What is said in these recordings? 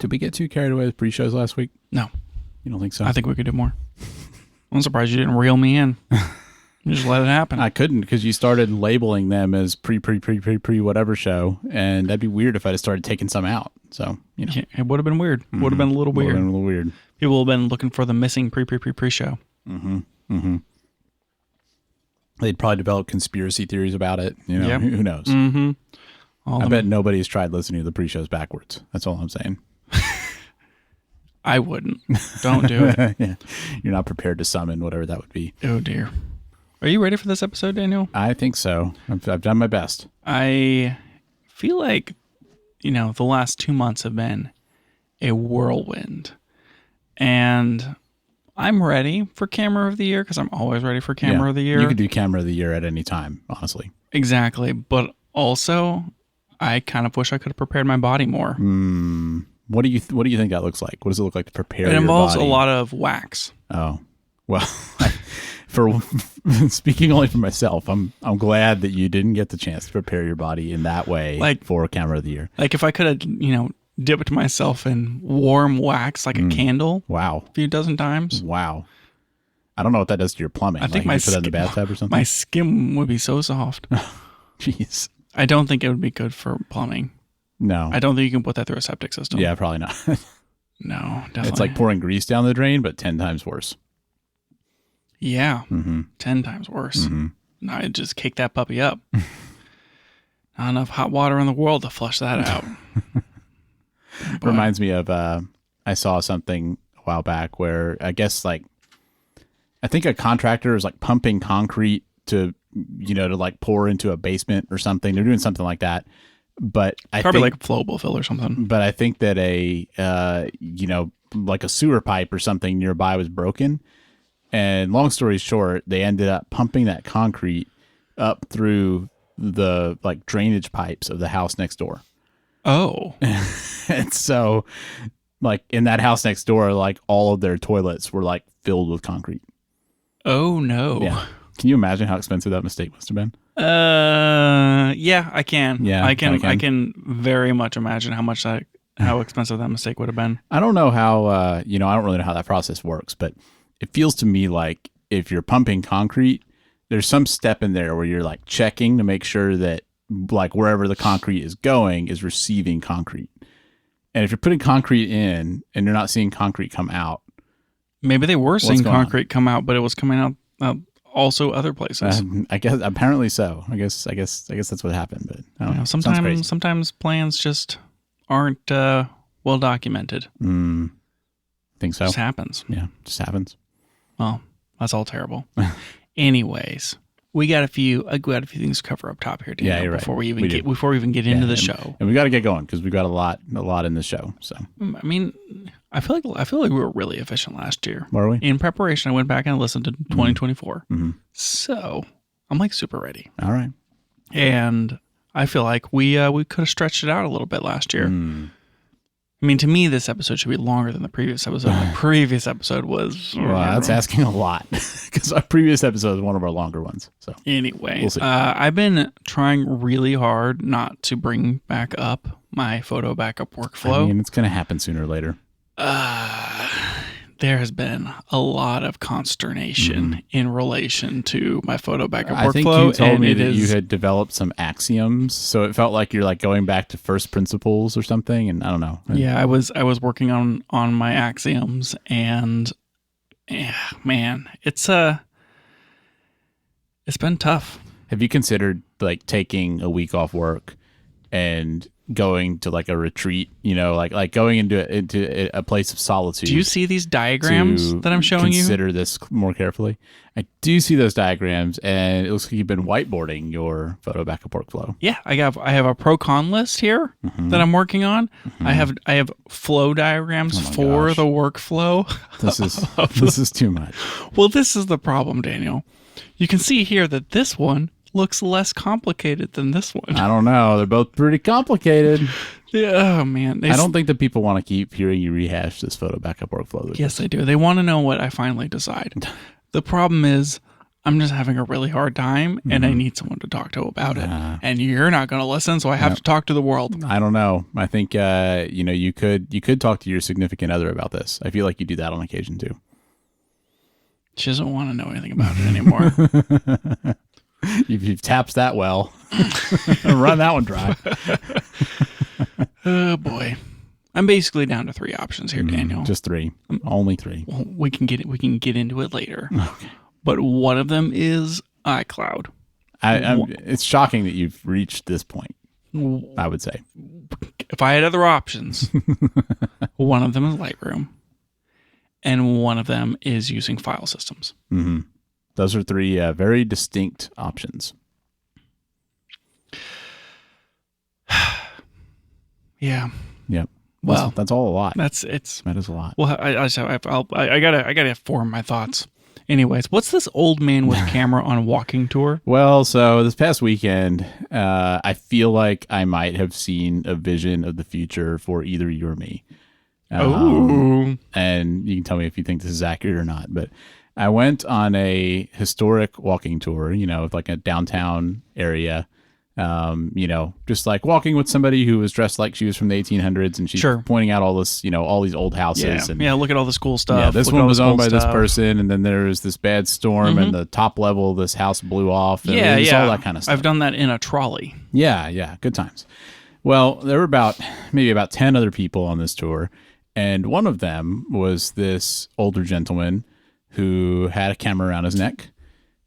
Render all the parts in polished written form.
Did we get too carried away with pre-shows last week? No. You don't think so? I think we could do more. I'm surprised you didn't reel me in. You just let it happen. I couldn't because you started labeling them as pre whatever show, and that'd be weird if I just started taking some out. So, you know. Yeah, it would have been weird. Mm-hmm. Would have been a little weird. People would have been looking for the missing pre-show. Mm-hmm. Mm-hmm. They'd probably develop conspiracy theories about it. You know, yep. Who knows? Mm-hmm. I bet nobody's tried listening to the pre-shows backwards. That's all I'm saying. I wouldn't. Don't do it. Yeah. You're not prepared to summon whatever that would be. Oh, dear. Are you ready for this episode, Daniel? I think so. I've done my best. I feel like, the last 2 months have been a whirlwind. And I'm ready for Camera of the Year because I'm always ready for Camera of the Year. You could do Camera of the Year at any time, honestly. Exactly. But also, I kind of wish I could have prepared my body more. What do you think that looks like? What does it look like to prepare your body? It involves a lot of wax. Oh, well, for speaking only for myself, I'm glad that you didn't get the chance to prepare your body in that way for Camera of the Year. Like if I could have, dipped myself in warm wax like a candle. Wow. A few dozen times. Wow. I don't know what that does to your plumbing. I think you put that in the bathtub or something. My skin would be so soft. Jeez. I don't think it would be good for plumbing. No. I don't think you can put that through a septic system. Yeah, probably not. No, definitely. It's like pouring grease down the drain, but 10 times worse. Yeah. Mm-hmm. 10 times worse. Mm-hmm. Now I'd just kick that puppy up. Not enough hot water in the world to flush that out. Reminds me of, I saw something a while back where I guess I think a contractor is pumping concrete to pour into a basement or something. They're doing something like that. But I probably think, like a flowable fill or something. But I think that a sewer pipe or something nearby was broken. And long story short, they ended up pumping that concrete up through the drainage pipes of the house next door. Oh. And so in that house next door, all of their toilets were filled with concrete. Oh no. Yeah. Can you imagine how expensive that mistake must have been? Yeah, I can. Yeah, I can very much imagine how expensive that mistake would have been. I don't know how, I don't really know how that process works, but it feels to me like if you're pumping concrete, there's some step in there where you're checking to make sure that wherever the concrete is going is receiving concrete. And if you're putting concrete in and you're not seeing concrete come out. Maybe they were seeing concrete come out, but it was coming out also other places. I guess apparently so. I guess that's what happened, but I don't know. Sometimes plans just aren't well documented. Think so? Just happens. Yeah, just happens. Well, that's all terrible. Anyways, we got a few things to cover up top here, Daniel, you're right. before we even get into the show. And we got to get going because we got a lot in the show. So I mean, I feel like we were really efficient last year. Were we? In preparation, I went back and listened to 2024. Mm-hmm. So I'm super ready. All right. And I feel like we could have stretched it out a little bit last year. I mean, to me, this episode should be longer than the previous episode. The previous episode was... Well, that's asking a lot because our previous episode is one of our longer ones. So anyway, we'll see. I've been trying really hard not to bring back up my photo backup workflow. I mean, it's going to happen sooner or later. There has been a lot of consternation in relation to my photo backup workflow. I think you told me that you had developed some axioms, so it felt like you're going back to first principles or something, and I don't know. Yeah, I was working on my axioms, and man, it's been tough. Have you considered taking a week off work and going to a retreat, going into a place of solitude? Do you see these diagrams that I'm showing you? Consider this more carefully. I do see those diagrams, and it looks like you've been whiteboarding your photo backup workflow. Yeah, I have a pro-con list here that I'm working on. I have flow diagrams for the workflow. This is too much. Well, this is the problem, Daniel. You can see here that this one looks less complicated than this one. I don't know. They're both pretty complicated. Yeah, oh, man. I don't think that people want to keep hearing you rehash this photo backup workflow. Yes, they do. They want to know what I finally decide. The problem is I'm just having a really hard time and I need someone to talk to about it. And you're not going to listen, so I have to talk to the world. I don't know. I think you could talk to your significant other about this. I feel like you do that on occasion too. She doesn't want to know anything about it anymore. You've tapped that well. Run that one dry. Oh boy. I'm basically down to 3 options here, Daniel. Just 3. Only 3. Well, we can get into it later. Okay. But one of them is iCloud. It's shocking that you've reached this point, I would say. If I had other options, one of them is Lightroom, and one of them is using file systems. Mm-hmm. Those are 3 very distinct options. Yeah. Yep. Well, that's all a lot. That is a lot. Well, I gotta form my thoughts. Anyways, what's this old man with camera on walking tour? Well, so this past weekend, I feel like I might have seen a vision of the future for either you or me. And you can tell me if you think this is accurate or not. But I went on a historic walking tour, with like a downtown area. Just like walking with somebody who was dressed like she was from the 1800s, and she's pointing out all this, all these old houses. Yeah, look at all this cool stuff. Yeah, this one was owned by this person, and then there was this bad storm, and the top level of this house blew off. And all that kind of stuff. I've done that in a trolley. Yeah, good times. Well, there were maybe about 10 other people on this tour, and one of them was this older gentleman who had a camera around his neck.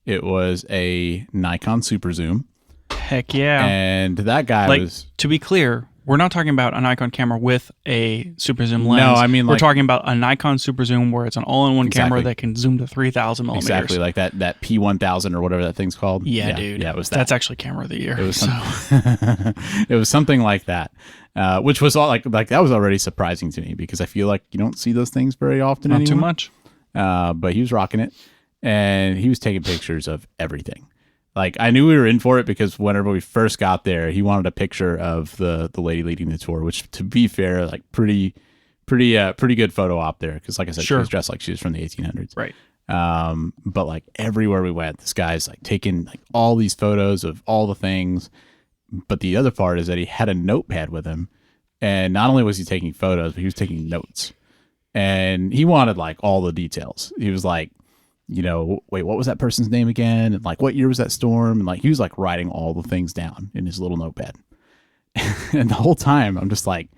It was a Nikon Super Zoom. Heck yeah. And that guy was... To be clear, we're not talking about a Nikon camera with a super zoom lens. No, I mean we're talking about a Nikon super zoom where it's an all-in-one camera that can zoom to 3,000 millimeters. Exactly, like that P1000 or whatever that thing's called. Yeah, dude. Yeah, it was that. That's actually camera of the year. It was it was something like that, which was all like that was already surprising to me because I feel like you don't see those things very often Not anymore. too much. But he was rocking it, and he was taking pictures of everything. Like, I knew we were in for it because whenever we first got there, he wanted a picture of the lady leading the tour, which, to be fair, like pretty good photo op there. Because, like I said, she was dressed like she was from the 1800s. Right. But like everywhere we went, this guy's like taking like all these photos of all the things. But the other part is that he had a notepad with him, and not only was he taking photos, but he was taking notes. And he wanted like all the details. He was like, wait, what was that person's name again? And like, what year was that storm? And like, he was like writing all the things down in his little notepad. And the whole time I'm just like,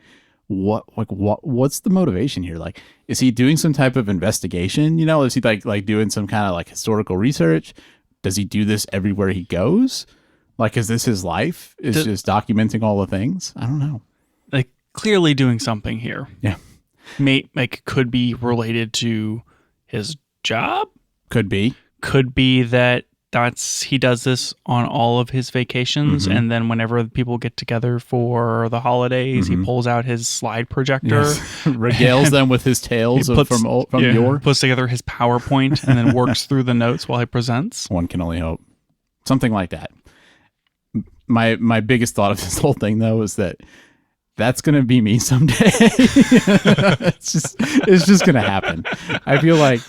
what's the motivation here? Like, is he doing some type of investigation? Is he like doing some kind of like historical research? Does he do this everywhere he goes? Like, is this his life? Is just documenting all the things? I don't know. Like, clearly doing something here. Yeah. Could be related to his job. Could be that he does this on all of his vacations, and then whenever people get together for the holidays, he pulls out his slide projector, regales them with his tales from yore, puts together his PowerPoint, and then works through the notes while he presents. One can only hope. Something like that. My biggest thought of this whole thing, though, is that that's going to be me someday. It's just going to happen. I feel like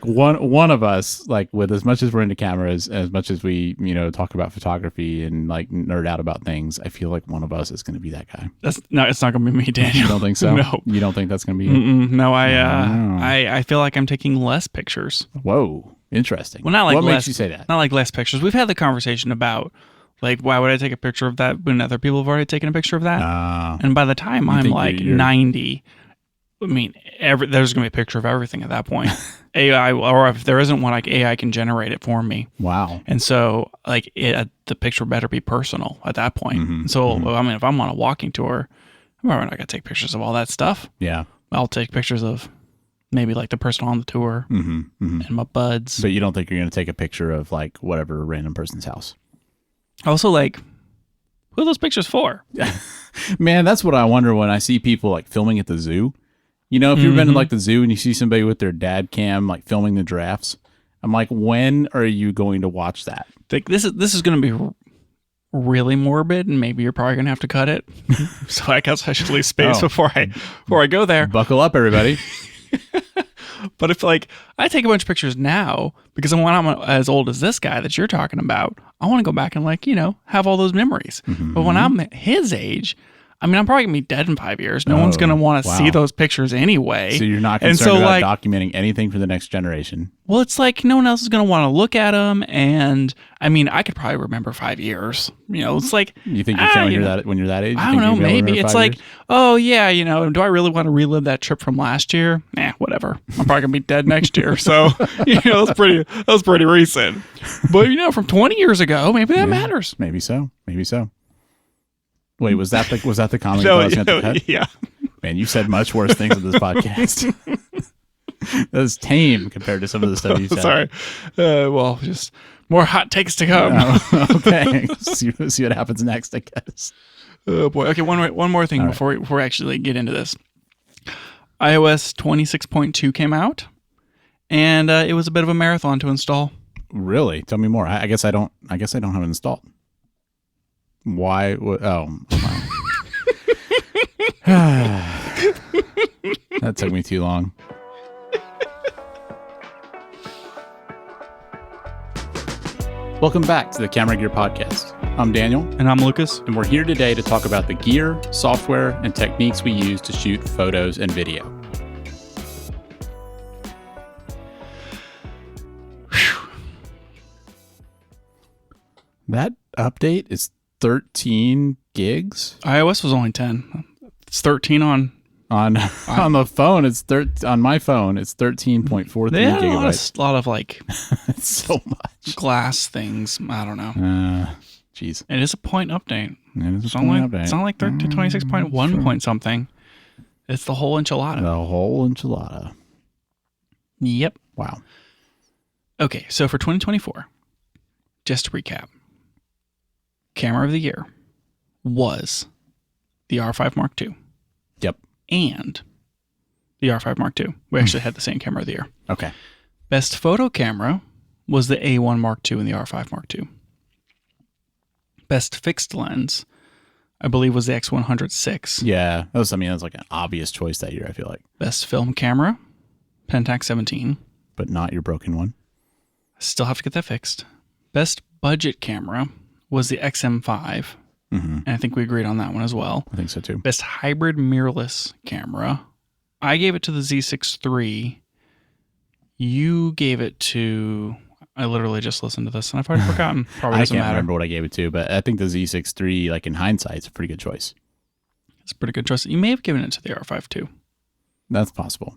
one of us, like, with as much as we're into cameras, as much as we, talk about photography and like nerd out about things, I feel like one of us is going to be that guy. It's not going to be me, Daniel. You don't think so? No. You don't think that's going to be you? No, I feel like I'm taking less pictures. Whoa. Interesting. Well, not like what less, makes you say that? Not like less pictures. We've had the conversation about, like, why would I take a picture of that when other people have already taken a picture of that? And by the time I'm like 90, I mean, there's going to be a picture of everything at that point. AI, or if there isn't one, like AI can generate it for me. Wow. And so, like, the picture better be personal at that point. I mean, if I'm on a walking tour, I'm probably not going to take pictures of all that stuff. Yeah. I'll take pictures of maybe like the person on the tour and my buds. But you don't think you're going to take a picture of like whatever random person's house? Also, like, who are those pictures for? Man, that's what I wonder when I see people like filming at the zoo. If you've been to like the zoo and you see somebody with their dad cam like filming the giraffes, I'm like, when are you going to watch that? Like, this is going to be really morbid, and maybe you're probably going to have to cut it. So I guess I should leave space before I go there. Buckle up, everybody. But if like I take a bunch of pictures now because when I'm as old as this guy that you're talking about, I want to go back and like, have all those memories. But when I'm his age, I mean, I'm probably going to be dead in 5 years. No one's going to want to see those pictures anyway. So you're not concerned about documenting anything for the next generation? Well, it's like no one else is going to want to look at them. And I mean, I could probably remember 5 years. It's like... You think you can when you're that age? I don't know, maybe. It's like, oh, yeah, do I really want to relive that trip from last year? Whatever. I'm probably going to be dead next year. So, that was pretty recent. But, from 20 years ago, maybe that matters. Maybe so. Wait, was that the comment you was going to cut? Yeah. Man, you said much worse things in this podcast. That was tame compared to some of the stuff you said. Sorry. Well, just more hot takes to come. Okay. see what happens next, I guess. Oh, boy. Okay, one more thing before we actually get into this. iOS 26.2 came out, and it was a bit of a marathon to install. Really? Tell me more. I guess I don't have it installed. Why? Oh. That took me too long. Welcome back to the Camera Gear Podcast. I'm Daniel. And I'm Lucas. And we're here today to talk about the gear, software, and techniques we use to shoot photos and video. Whew. That update is 13 gigs. iOS was only 10. It's 13 on the phone. It's on my phone. It's 13.43 gigabytes. A lot of like it's so much glass things. I don't know. Jeez. It is a point update. It's not like 26.1 point something. It's the whole enchilada. The whole enchilada. Yep. Wow. Okay, so for 2024, just to recap. Camera of the year was the R5 Mark II. Yep. And the R5 Mark II. We actually had the same camera of the year. Okay. Best photo camera was the A1 Mark II and the R5 Mark II. Best fixed lens, I believe, was the X100 VI. Yeah. That's like an obvious choice that year, I feel like. Best film camera, Pentax 17. But not your broken one. Still have to get that fixed. Best budget camera was the XM5. And I think we agreed on that one as well. I think so too. Best hybrid mirrorless camera. I gave it to the Z6 III. You gave it to... I literally just listened to this and I've already forgotten. Probably doesn't matter. I can't remember what I gave it to, but I think the Z6 III, like in hindsight, is a pretty good choice. It's a pretty good choice. You may have given it to the R5 too. That's possible.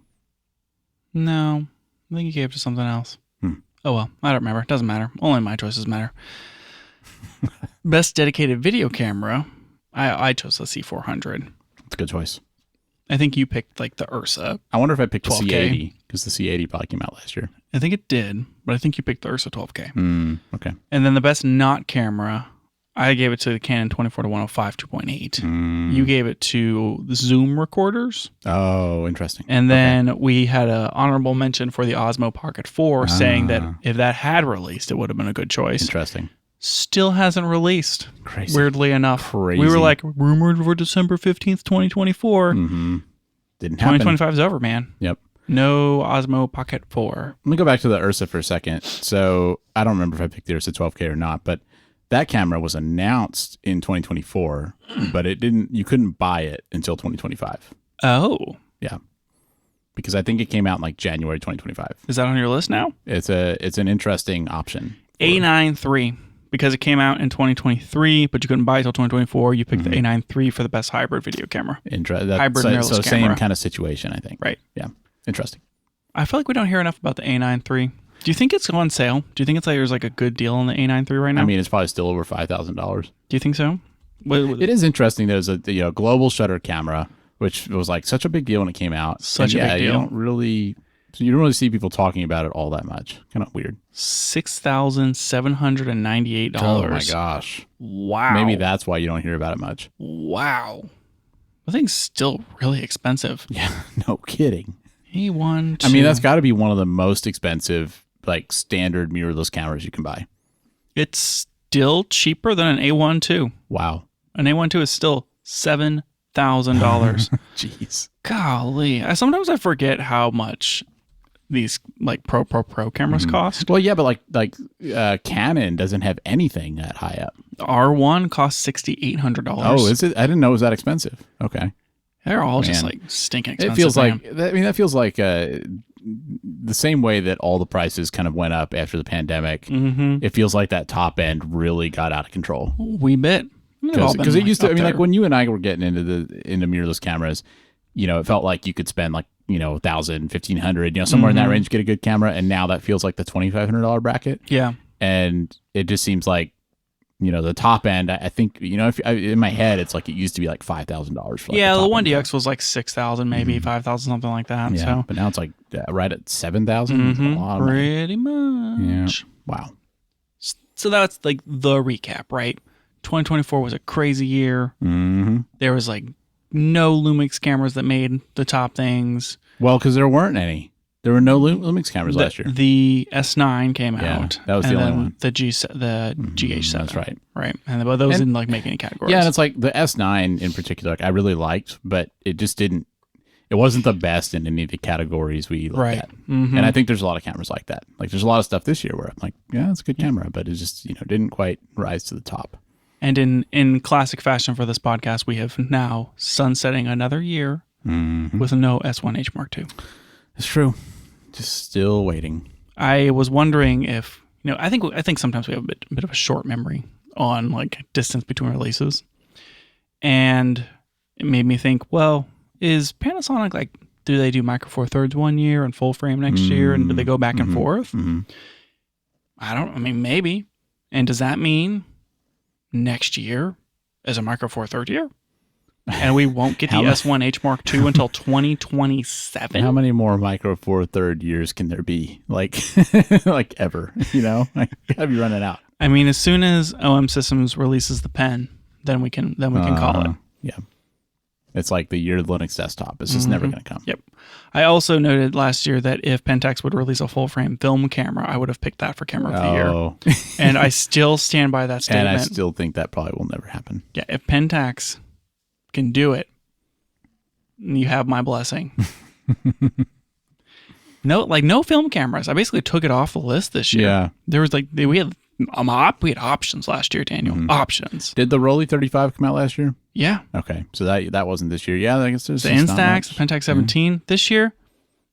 No. I think you gave it to something else. Oh well. I don't remember. It doesn't matter. Only my choices matter. Best dedicated video camera, I chose the C400. It's a good choice. I think you picked like the Ursa. I wonder if I picked the 12K. C80 because the C80 probably came out last year. I think it did, but I think you picked the Ursa 12K. Okay. And then the best not camera, I gave it to the Canon 24-105 2.8. You gave it to the Zoom recorders. Oh, interesting. And then we had an honorable mention for the Osmo Pocket 4 saying that if that had released, it would have been a good choice. Interesting. Still hasn't released. Crazy. Weirdly enough. Crazy. We were like, rumored for December 15th, 2024. Didn't happen. 2025 is over, man. Yep. No Osmo Pocket 4. Let me go back to the Ursa for a second. So I don't remember if I picked the Ursa 12K or not, but that camera was announced in 2024, but you couldn't buy it until 2025. Oh. Yeah. Because I think it came out in like January 2025. Is that on your list now? It's an interesting option. A9 III. Because it came out in 2023, but you couldn't buy it until 2024, you picked the A9 III for the best hybrid video camera. Hybrid mirrorless same camera. kind of situation, I think. Right. Yeah. Interesting. I feel like we don't hear enough about the A9 III. Do you think it's on sale? Do you think there's like a good deal on the A9 III right now? I mean, it's probably still over $5,000. Do you think so? It is interesting. There's a global shutter camera, which was like such a big deal when it came out. Such a big deal. You don't really see people talking about it all that much. Kind of weird. $6,798. Oh my gosh. Wow. Maybe that's why you don't hear about it much. Wow. The thing's still really expensive. Yeah, no kidding. A1, I mean, that's got to be one of the most expensive, like, standard mirrorless cameras you can buy. It's still cheaper than an A1 II. Wow. An A1 II is still $7,000. Jeez. Golly. Sometimes I forget how much these like pro cameras cost. Well, yeah, but Canon doesn't have anything that high up. R1 costs $6,800. Oh, is it? I didn't know it was that expensive. Okay. They're all just like stinking expensive. It feels like, that feels like the same way that all the prices kind of went up after the pandemic. Mm-hmm. It feels like that top end really got out of control. We bit. Because it used to, like when you and I were getting into mirrorless cameras, it felt like you could spend like, $1,000, $1,500, somewhere in that range to get a good camera. And now that feels like the $2,500 bracket. Yeah. And it just seems like, the top end, I think, in my head, it's like it used to be like $5,000 for like the 1DX was like 6,000, maybe 5,000, something like that. Yeah, so. But now it's like right at 7,000. Mm-hmm. A lot of Pretty much. Yeah. Wow. So that's like the recap, right? 2024 was a crazy year. Mm-hmm. There was like no Lumix cameras that made the top things. Well, because there weren't any. There were no Lumix cameras last year. The S9 came out. That was the only one. The GH7. That's right. Right. And those didn't like make any categories. Yeah, and it's like the S9 in particular, like I really liked, but it just didn't. It wasn't the best in any of the categories we looked at. Mm-hmm. And I think there's a lot of cameras like that. Like there's a lot of stuff this year where I'm like, yeah, it's a good camera, but it just didn't quite rise to the top. And in classic fashion for this podcast, we have now sunsetting another year with no S1H Mark II. It's true. Just still waiting. I was wondering if I think sometimes we have a bit of a short memory on like distance between releases, and it made me think, well, is Panasonic like, do they do micro four thirds one year and full frame next year, and do they go back and forth? I mean, maybe. And does that mean next year is a micro four third year? And we won't get the S1H Mark II until 2027. How many more micro four third years can there be? Like, like ever? Like, gotta be running out. I mean, as soon as OM Systems releases the pen, then we can call it. Yeah, it's like the year of Linux desktop. It's just never going to come. Yep. I also noted last year that if Pentax would release a full frame film camera, I would have picked that for camera of the year. And I still stand by that statement. And I still think that probably will never happen. Yeah, if Pentax can do it, you have my blessing. No film cameras. I basically took it off the list this year. Yeah. There was we had options last year, Daniel. Options. Did the Rolly 35 come out last year? Yeah. Okay, so that wasn't this year. Yeah, I guess there's the Instax, the Pentax 17 this year.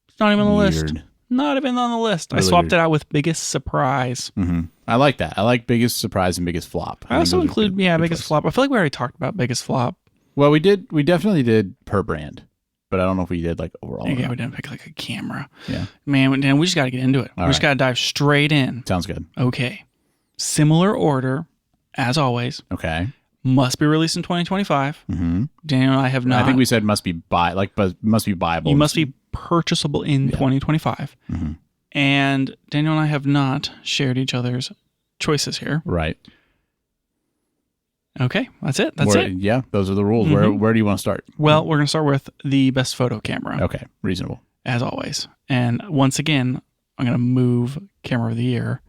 It's not even on the list. Not even on the list. Really I swapped it out with biggest surprise. I like that. I like biggest surprise and biggest flop. I also include biggest flop. I feel like we already talked about biggest flop. Well, we did. We definitely did per brand, but I don't know if we did like overall. Yeah, we didn't pick like a camera. Yeah, man, we just got to get into it. We just got to dive straight in. Sounds good. Okay, similar order as always. Okay, must be released in 2025. Daniel and I have not. I think we said must be must be buyable. You must be purchasable in 2025. And Daniel and I have not shared each other's choices here. Right. Okay, that's it. That's it. Yeah, those are the rules. Where do you want to start? Well, we're going to start with the best photo camera. Okay, reasonable. As always. And once again, I'm going to move camera of the year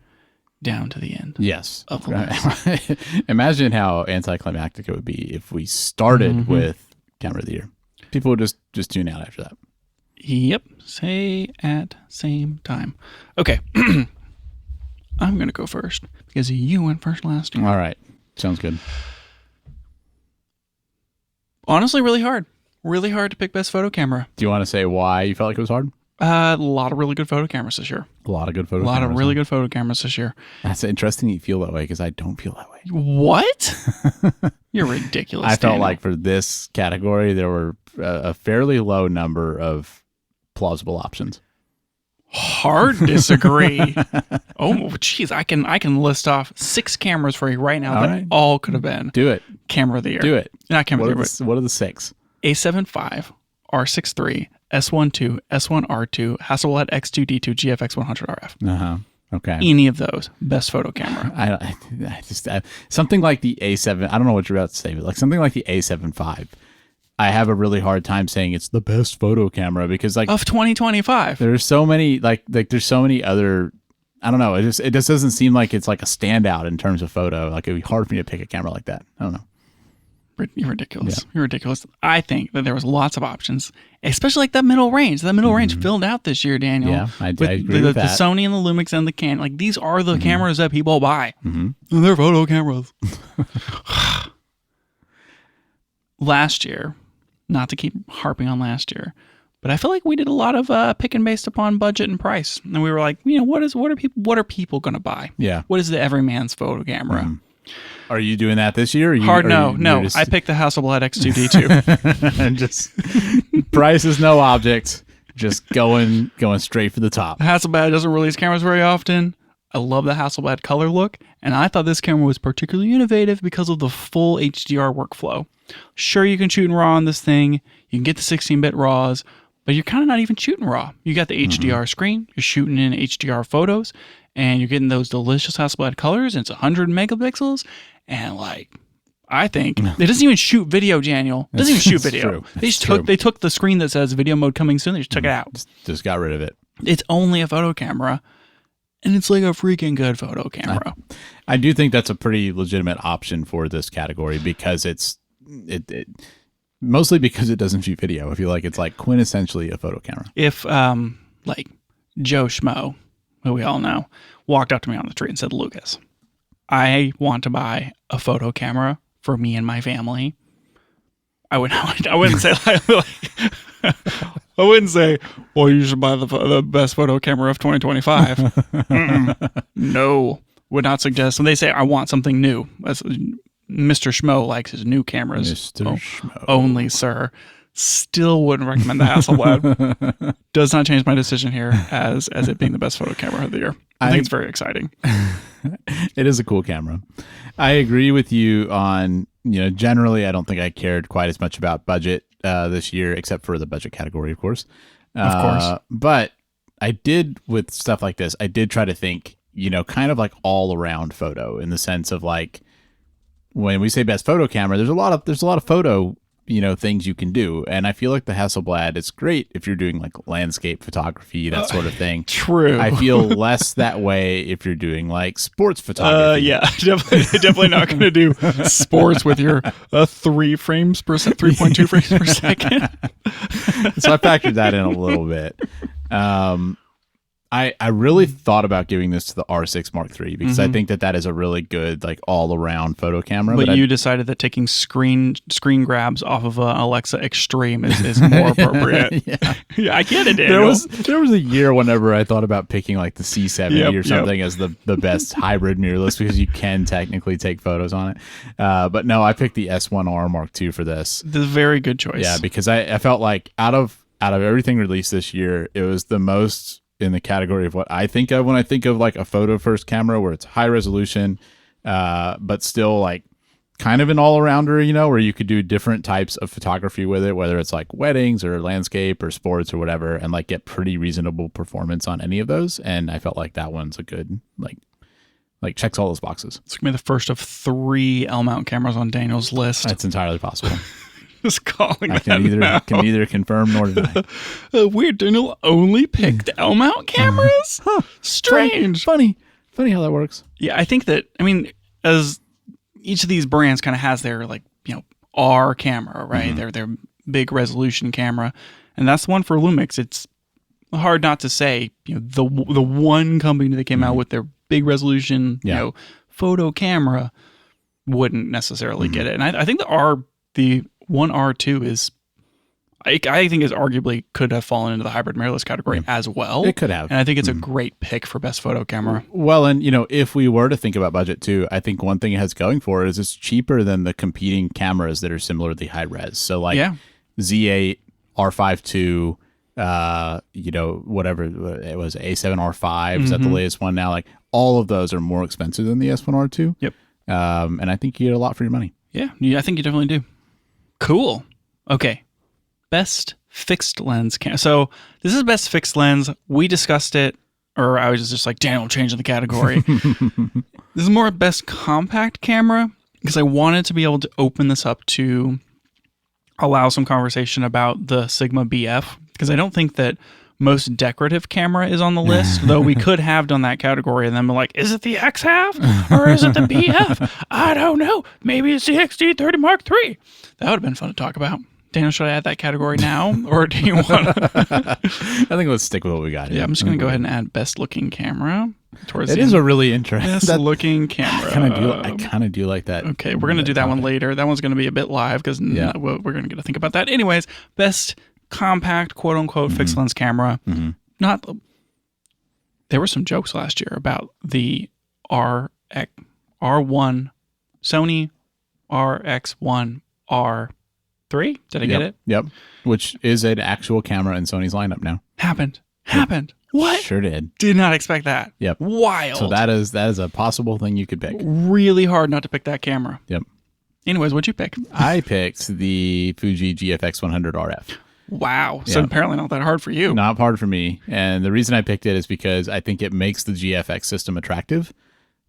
down to the end. Yes. Of the list. Imagine how anticlimactic it would be if we started with camera of the year. People would just tune out after that. Yep. Say at same time. Okay. I'm going to go first because you went first last year. All right. Sounds good. Honestly, really hard. Really hard to pick best photo camera. Do you want to say why you felt like it was hard? A lot of really good photo cameras this year. A lot of good photo cameras. A lot of really good photo cameras this year. That's interesting you feel that way because I don't feel that way. What? You're ridiculous. I felt like for this category, there were a fairly low number of plausible options. Hard disagree. Oh, jeez. I can list off 6 cameras for you right now that all could have been. Do it. Camera of the year. Do it. Not camera of the year. What are the 6? A7 IV, R6 III, S1 II, S1 R2, Hasselblad X2D II, GFX 100 RF. Okay. Any of those, best photo camera. I just something like the A7. I don't know what you're about to say, but like something like the A7 V. I have a really hard time saying it's the best photo camera because like of 2025. There's so many like there's so many other. I don't know. It just doesn't seem like it's like a standout in terms of photo. Like it'd be hard for me to pick a camera like that. I don't know. You're ridiculous. Yeah. You're ridiculous. I think that there was lots of options, especially like that middle range. That middle range filled out this year, Daniel. Yeah, I agree with that. The Sony and the Lumix and the Canon. Like, these are the cameras that people buy. And they're photo cameras. Last year, not to keep harping on last year, but I feel like we did a lot of picking based upon budget and price. And we were like, what are people going to buy? Yeah. What is the everyman's photo camera? Are you doing that this year? No. I picked the Hasselblad X2D II. And just price is no object. Just going straight for the top. Hasselblad doesn't release cameras very often. I love the Hasselblad color look, and I thought this camera was particularly innovative because of the full HDR workflow. Sure, you can shoot in RAW on this thing. You can get the 16-bit RAWs, but you're kind of not even shooting RAW. You got the HDR screen. You're shooting in HDR photos, and you're getting those delicious Hasselblad colors, and it's 100 megapixels. And like, I think it doesn't even shoot video, Daniel. It doesn't even shoot video. They took the screen that says video mode coming soon. They just took it out. Just got rid of it. It's only a photo camera, and it's like a freaking good photo camera. I do think that's a pretty legitimate option for this category because it mostly because it doesn't shoot video. I feel like it's like quintessentially a photo camera. If like Joe Schmo, who we all know, walked up to me on the street and said, "Lucas, I want to buy a photo camera for me and my family," I wouldn't say I wouldn't say, well, you should buy the best photo camera of 2025. No, would not suggest. When they say I want something new, as Mr. Schmo likes his new cameras. Mr. Schmo. Only, sir. Still wouldn't recommend the Hasselblad. Does not change my decision here as it being the best photo camera of the year. I think it's very exciting. It is a cool camera. I agree with you on, generally I don't think I cared quite as much about budget this year, except for the budget category, of course. But I did, with stuff like this, I did try to think, kind of like all around photo, in the sense of like, when we say best photo camera, there's a lot of photo things you can do. And I feel like the Hasselblad is great if you're doing like landscape photography, that sort of thing. True. I feel less that way if you're doing like sports photography. Yeah, definitely not going to do sports with your 3.2 frames per second. So I factored that in a little bit. I really thought about giving this to the R6 Mark III because I think that is a really good, like, all-around photo camera. But you decided that taking screen grabs off of an Alexa Extreme is more appropriate. Yeah, I get it, Daniel. There was a year whenever I thought about picking, like, the C70 or something as the best hybrid mirrorless because you can technically take photos on it. But no, I picked the S1R Mark II for this. The very good choice. Yeah, because I felt like out of everything released this year, it was the most in the category of what I think of when I think of like a photo first camera, where it's high resolution, but still like kind of an all arounder, where you could do different types of photography with it, whether it's like weddings or landscape or sports or whatever, and like get pretty reasonable performance on any of those. And I felt like that one's a good, like checks all those boxes. It's gonna be the first of 3 L mount cameras on Daniel's list. That's entirely possible. Just calling I can neither confirm nor deny. Weird, Daniel only picked L mount cameras? Strange. Funny how that works. Yeah, I think that, as each of these brands kind of has their R camera, right? Their big resolution camera. And that's the one for Lumix. It's hard not to say, the one company that came out with their big resolution, photo camera wouldn't necessarily get it. And I think the 1R2 is, I think is arguably could have fallen into the hybrid mirrorless category as well. It could have. And I think it's a great pick for best photo camera. Well, and if we were to think about budget too, I think one thing it has going for it is it's cheaper than the competing cameras that are similarly high res. So like Z8, R5 II, whatever it was, A7 R5, is that the latest one now? Like all of those are more expensive than the S1 R2. Yep. And I think you get a lot for your money. Yeah, I think you definitely do. Cool. Okay. Best fixed lens camera. So this is best fixed lens. We discussed it, or I was just like, Daniel, changing the category. This is more best compact camera because I wanted to be able to open this up to allow some conversation about the Sigma BF, because I don't think that most decorative camera is on the list, though we could have done that category and then be like, is it the X half or is it the BF? I don't know. Maybe it's the XD30 Mark III. That would have been fun to talk about. Daniel, should I add that category now, or do you want to? I think let's stick with what we got here. Yeah, I'm just going to go ahead and add best looking camera. It is a really interesting best looking camera. I kind of do like that. Okay, we're going to do that one later. That one's going to be a bit live because we're going to get to think about that. Anyways, best compact, quote unquote, fixed lens camera. There were some jokes last year about the R1 Sony RX1R3. Did I get it? Yep. Which is an actual camera in Sony's lineup now. Happened. What? Sure did. Did not expect that. Yep. Wild. So that is a possible thing you could pick. Really hard not to pick that camera. Yep. Anyways, what'd you pick? I picked the Fuji GFX 100 RF. Wow. So apparently not that hard for you. Not hard for me. And the reason I picked it is because I think it makes the GFX system attractive.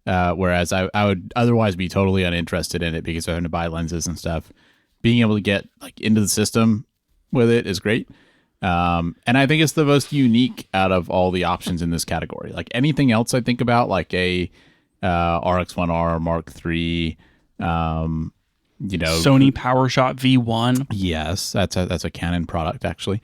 Whereas I would otherwise be totally uninterested in it because of having to buy lenses and stuff. Being able to get like into the system with it is great. And I think it's the most unique out of all the options in this category. Like anything else I think about, like a RX1R Mark III, Sony PowerShot V1. Yes, that's a Canon product actually.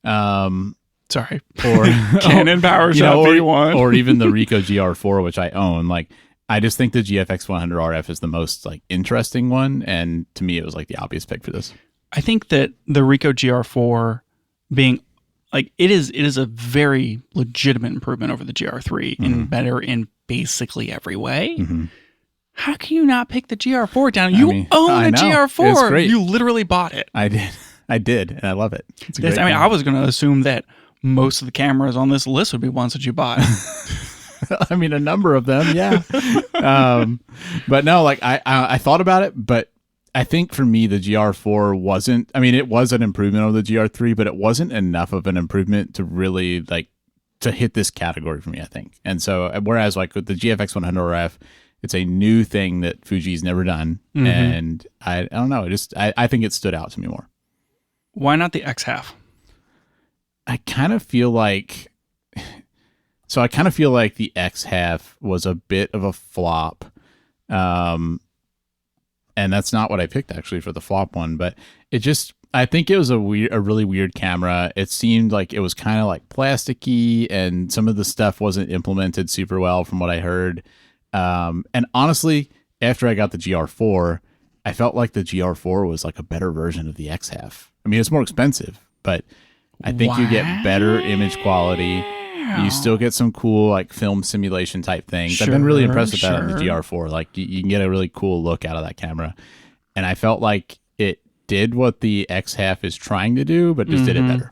Sorry. Or Canon PowerShot V1. or even the Ricoh GR4, which I own. Like, I just think the GFX 100 RF is the most like interesting one, and to me, it was like the obvious pick for this. I think that the Ricoh GR4 being like it is a very legitimate improvement over the GR3 and better in basically every way. How can you not pick the GR4 down? You own a GR4. It's great. You literally bought it. I did, and I love it. It's a great I mean, I was going to assume that most of the cameras on this list would be ones that you bought. I mean, a number of them, yeah. But no, like I thought about it, but I think for me, the GR4 wasn't, I mean, it was an improvement over the GR3, but it wasn't enough of an improvement to really like to hit this category for me, I think. And so, whereas like with the GFX 100 RF, it's a new thing that Fuji's never done. And I don't know, I think it stood out to me more. Why not the X half? I kind of feel like the X half was a bit of a flop. And that's not what I picked actually for the flop one, but I think it was a really weird camera. It seemed like it was kind of like plasticky and some of the stuff wasn't implemented super well from what I heard. And honestly, after I got the GR4, I felt like the GR4 was like a better version of the X half. I mean, it's more expensive, but I think you get better image quality. You still get some cool like film simulation type things. I've been really impressed with that on the GR4. Like you can get a really cool look out of that camera. And I felt like it did what the X half is trying to do, but just did it better.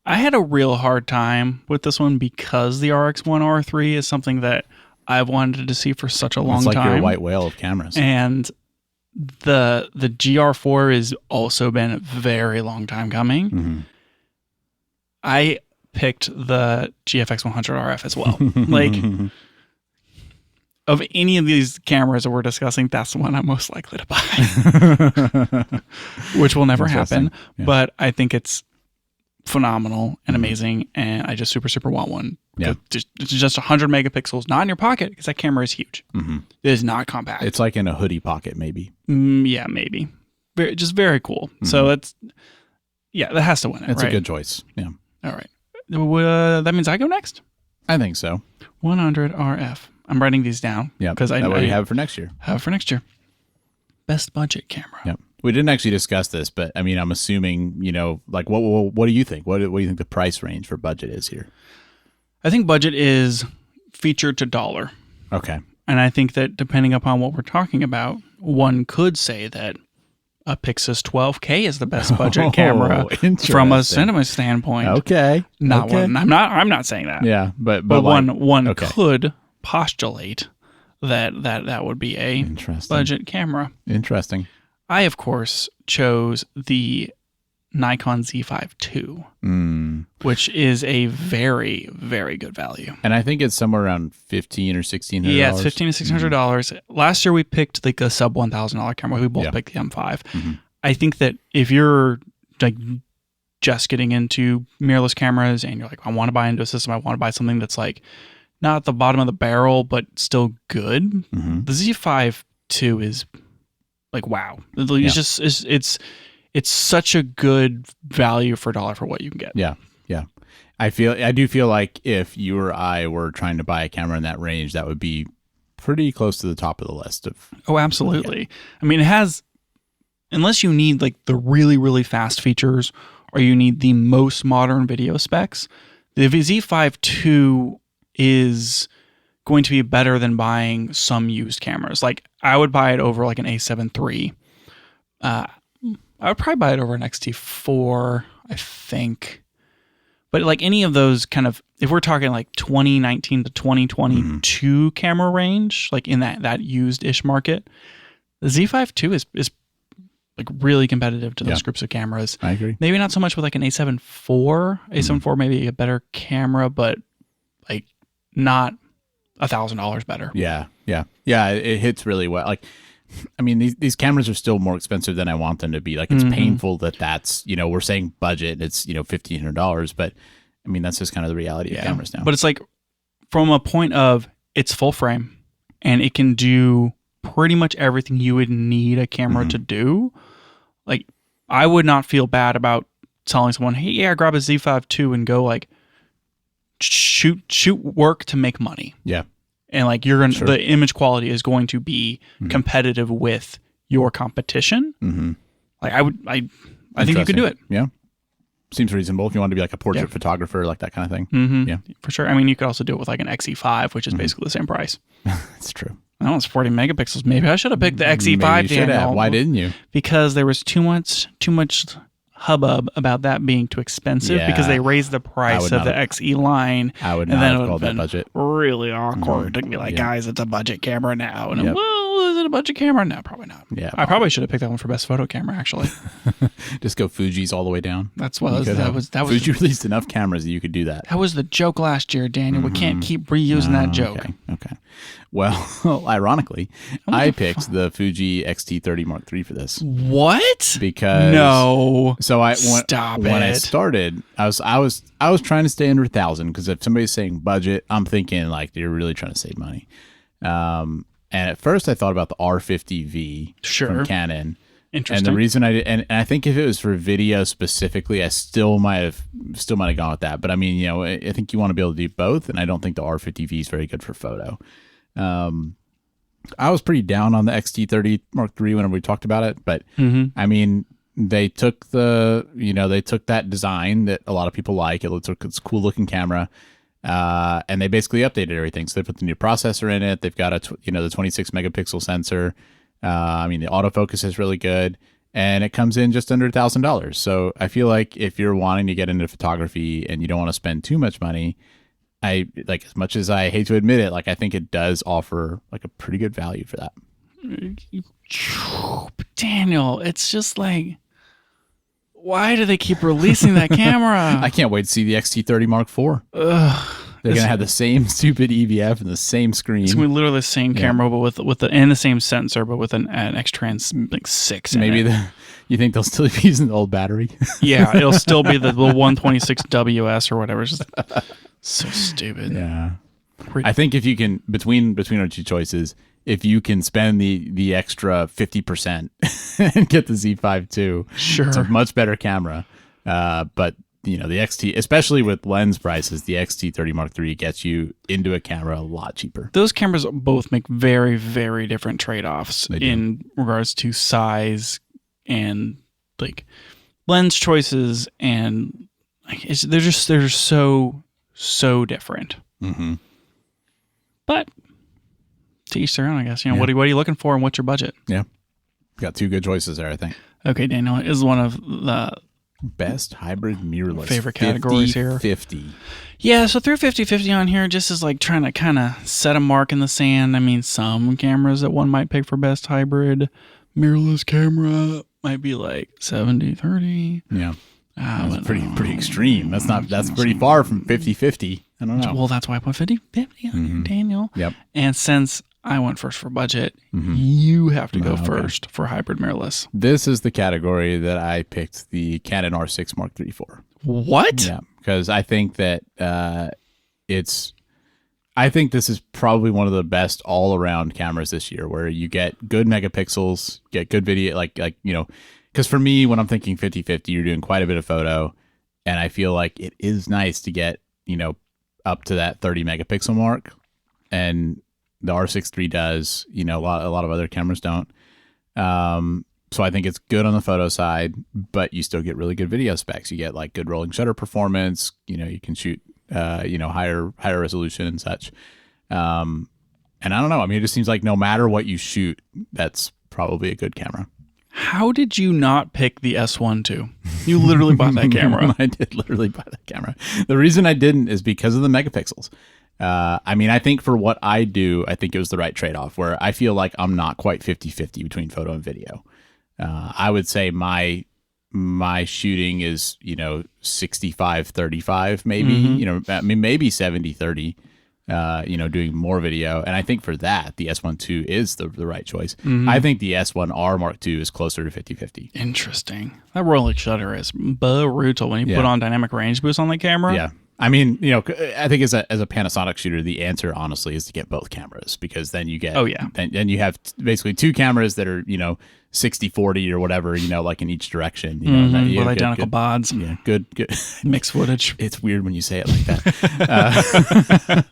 I had a real hard time with this one because the RX1R3 is something that I've wanted to see for such a long time. It's like your white whale of cameras. And the GR4 has also been a very long time coming. I picked the GFX 100 RF as well. Like, of any of these cameras that we're discussing, that's the one I'm most likely to buy, which will never happen. Yeah. But I think it's phenomenal and amazing, and I just super want one. Yeah, it's just 100 megapixels, not in your pocket because that camera is huge. It is not compact. It's like in a hoodie pocket, maybe. Yeah, maybe. Just very cool. So that has to win it. It's right? a good choice. Yeah. All right. That means I go next? I think so. 100 RF. I'm writing these down. Yeah, because I have it for next year. Have it for next year. Best budget camera. Yeah. We didn't actually discuss this, but I mean, I'm assuming, like what do you think? What do you think the price range for budget is here? I think budget is feature to dollar. Okay. And I think that depending upon what we're talking about, one could say that a Pixis 12K is the best budget camera from a cinema standpoint. Okay. One. I'm not saying that. Yeah, but one could postulate that would be a budget camera. Interesting. I of course chose the Nikon Z5 II, which is a very, very good value. And I think it's somewhere around $1,500 or $1,600. Yeah, it's $1,500 to $1,600. Last year we picked like a sub $1,000 camera. We both picked the M5. I think that if you're like just getting into mirrorless cameras and you're like, I want to buy into a system. I want to buy something that's like not at the bottom of the barrel, but still good. The Z5 II is like, wow. It's just, it's such a good value for dollar for what you can get. Yeah. Yeah. I do feel like if you or I were trying to buy a camera in that range, that would be pretty close to the top of the list of. Oh, absolutely. I mean, it has, unless you need like the really, really fast features or you need the most modern video specs, the Z5 II is going to be better than buying some used cameras. Like I would buy it over like an A7 III. I would probably buy it over an X-T4, I think. But like any of those kind of, if we're talking like 2019 to 2022 camera range, like in that used-ish market, the Z5 II is like really competitive to those groups of cameras. I agree. Maybe not so much with like an A7 IV. A7 IV maybe a better camera, but like not $1,000 better. Yeah. It hits really well. Like, I mean, these cameras are still more expensive than I want them to be. Like, it's painful that's, we're saying budget, it's, $1,500, but I mean, that's just kind of the reality of cameras now. But it's like from a point of it's full frame and it can do pretty much everything you would need a camera to do. Like, I would not feel bad about telling someone, hey, yeah, grab a Z5 II and go like shoot work to make money. Yeah. And like the image quality is going to be competitive with your competition. Like I think you could do it. Yeah. Seems reasonable if you want to be like a portrait photographer, like that kind of thing. Yeah, for sure. I mean, you could also do it with like an XE5, which is basically the same price. That's true. Oh, it's 40 megapixels. Maybe I should have picked the XE5. Daniel. Why didn't you? Because there was too much hubbub about that being too expensive because they raised the price of the XE line. I would not have called that budget. Really awkward to be like, guys, it's a budget camera now. And well, is it a budget camera? No, probably not. Yeah, I probably should have picked that one for best photo camera, actually. Just go Fuji's all the way down. That was Fuji released enough cameras that you could do that. That was the joke last year, Daniel. We can't keep reusing that joke. Okay. Well, ironically, I picked the Fuji X-T30 Mark III for this. What? Because no. So when I started, I was trying to stay under 1,000 because if somebody's saying budget, I'm thinking like you're really trying to save money. And at first, I thought about the R50V from Canon. Interesting. And the reason I did, and I think if it was for video specifically, I still might have gone with that. But I mean, I think you want to be able to do both, and I don't think the R50V is very good for photo. I was pretty down on the X-T30 Mark III whenever we talked about it, but I mean, they took that design that a lot of people like. It's a cool looking camera. And they basically updated everything. So they put the new processor in it. They've got the 26 megapixel sensor. I mean, the autofocus is really good, and it comes in just under $1,000. So I feel like if you're wanting to get into photography and you don't want to spend too much money, as much as I hate to admit it, like I think it does offer like a pretty good value for that. Daniel, it's just like, why do they keep releasing that camera? I can't wait to see the X-T30 Mark IV. They're going to have the same stupid EVF and the same screen. It's going to be literally the same camera, but and the same sensor, but with an X-Trans 6 in Maybe it. You think they'll still be using the old battery? Yeah, it'll still be the 126 WS or whatever. It's just so stupid. Yeah. I think if you can, between our two choices, if you can spend the extra 50% and get the Z5 II, it's a much better camera. But the XT, especially with lens prices, the X-T30 Mark III gets you into a camera a lot cheaper. Those cameras both make very, very different trade-offs in regards to size and like lens choices, and like they're just so different. But to each their own, I guess. What are you looking for, and what's your budget? Yeah, got two good choices there, I think. Okay, Daniel, is one of the best hybrid mirrorless favorite categories here. 50. Yeah, so through 50/50 on here just is like trying to kind of set a mark in the sand. I mean, some cameras that one might pick for best hybrid mirrorless camera might be like 70/30. Yeah. That's pretty extreme. That's pretty far from 50/50. I don't know. Well, that's why I put 50/50 on here, Daniel. Yep. And since I went first for budget. You have to go Okay. first for hybrid mirrorless. This is the category that I picked the Canon R6 Mark III for. What? Yeah, because I think that I think this is probably one of the best all-around cameras this year, where you get good megapixels, get good video, like because for me, when I'm thinking 50-50, you're doing quite a bit of photo, and I feel like it is nice to get up to that 30 megapixel mark, and the R6 III does. A lot of other cameras don't. So I think it's good on the photo side, but you still get really good video specs. You get like good rolling shutter performance. You can shoot higher resolution and such. And I don't know. I mean, it just seems like no matter what you shoot, that's probably a good camera. How did you not pick the S1 II? You literally bought that camera. I did literally buy that camera. The reason I didn't is because of the megapixels. I mean, I think for what I do, I think it was the right trade-off, where I feel like I'm not quite 50-50 between photo and video. I would say my shooting is 65-35 maybe. I mean, maybe 70-30. Doing more video, and I think for that the S1 II is the right choice. I think the S1R Mark II is closer to 50-50. Interesting. That rolling shutter is brutal when you put on dynamic range boost on the camera. Yeah. I mean, I think as a Panasonic shooter, the answer honestly is to get both cameras, because then you get then you have basically two cameras that are 60-40 or whatever, like in each direction. With identical bods. Yeah, good mixed footage. It's weird when you say it like that.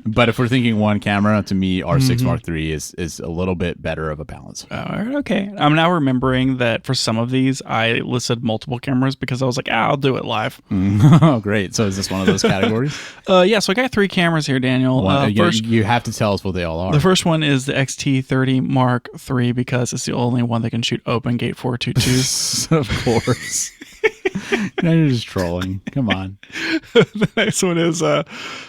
But if we're thinking one camera, to me, R6 Mark III is a little bit better of a balance. Okay. I'm now remembering that for some of these, I listed multiple cameras because I was like, I'll do it live. Oh, great. So is this one of those categories? Yeah, so I got 3 cameras here, Daniel. First, you have to tell us what they all are. The first one is the XT30 Mark III because it's the only one that can shoot open gate 422s. Of course. Now you're just trolling. Come on. The next one is the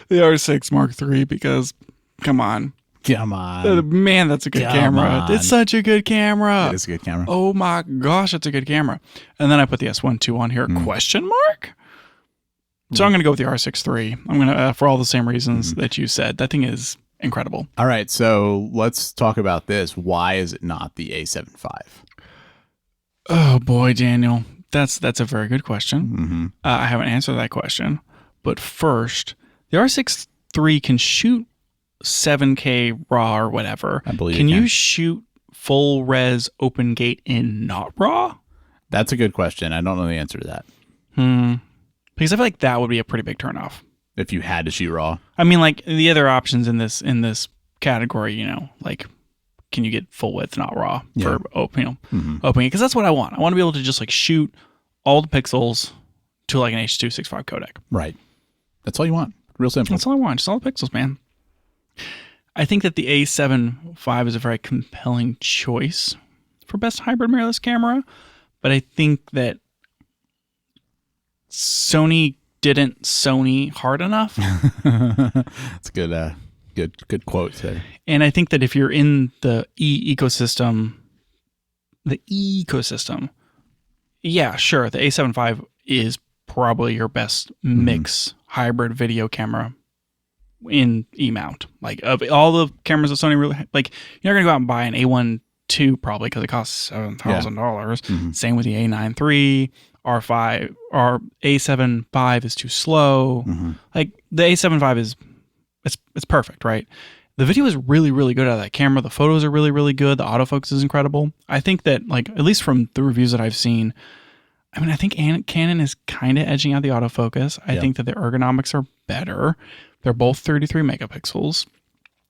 R6 Mark III because, come on. Man, that's a good camera. It's such a good camera. It is a good camera. Oh my gosh, that's a good camera. And then I put the S1 II on here. Question mark? So I'm going to go with the R6 III. I'm going to, for all the same reasons that you said. That thing is incredible. All right, so let's talk about this. Why is it not the A7 IV? Oh boy, Daniel, that's a very good question. I haven't answered that question, but first, the R6 III can shoot 7K RAW or whatever. I believe can you shoot full res open gate in not RAW? That's a good question. I don't know the answer to that. Because I feel like that would be a pretty big turnoff. If you had to shoot RAW. I mean, like the other options in this category, like can you get full width, not RAW for opening? Because that's what I want. I want to be able to just like shoot all the pixels to like an H.265 codec. Right. That's all you want. Real simple. That's all I want. Just all the pixels, man. I think that the A7 IV is a very compelling choice for best hybrid mirrorless camera, but I think that Sony didn't Sony hard enough. That's a good quote there. And I think that if you're in the ecosystem, yeah, sure, the A7 V is probably your best mix hybrid video camera in E-mount. Like of all the cameras that Sony really like, you're not gonna go out and buy an A1 II probably because it costs $7,000. Same with the A9 III. R5 or A7 V is too slow. Like the A7 V is it's perfect, right? The video is really, really good out of that camera. The photos are really, really good. The autofocus is incredible. I think that, like, at least from the reviews that I've seen, I mean, I think Canon is kind of edging out the autofocus. I think that the ergonomics are better. They're both 33 megapixels.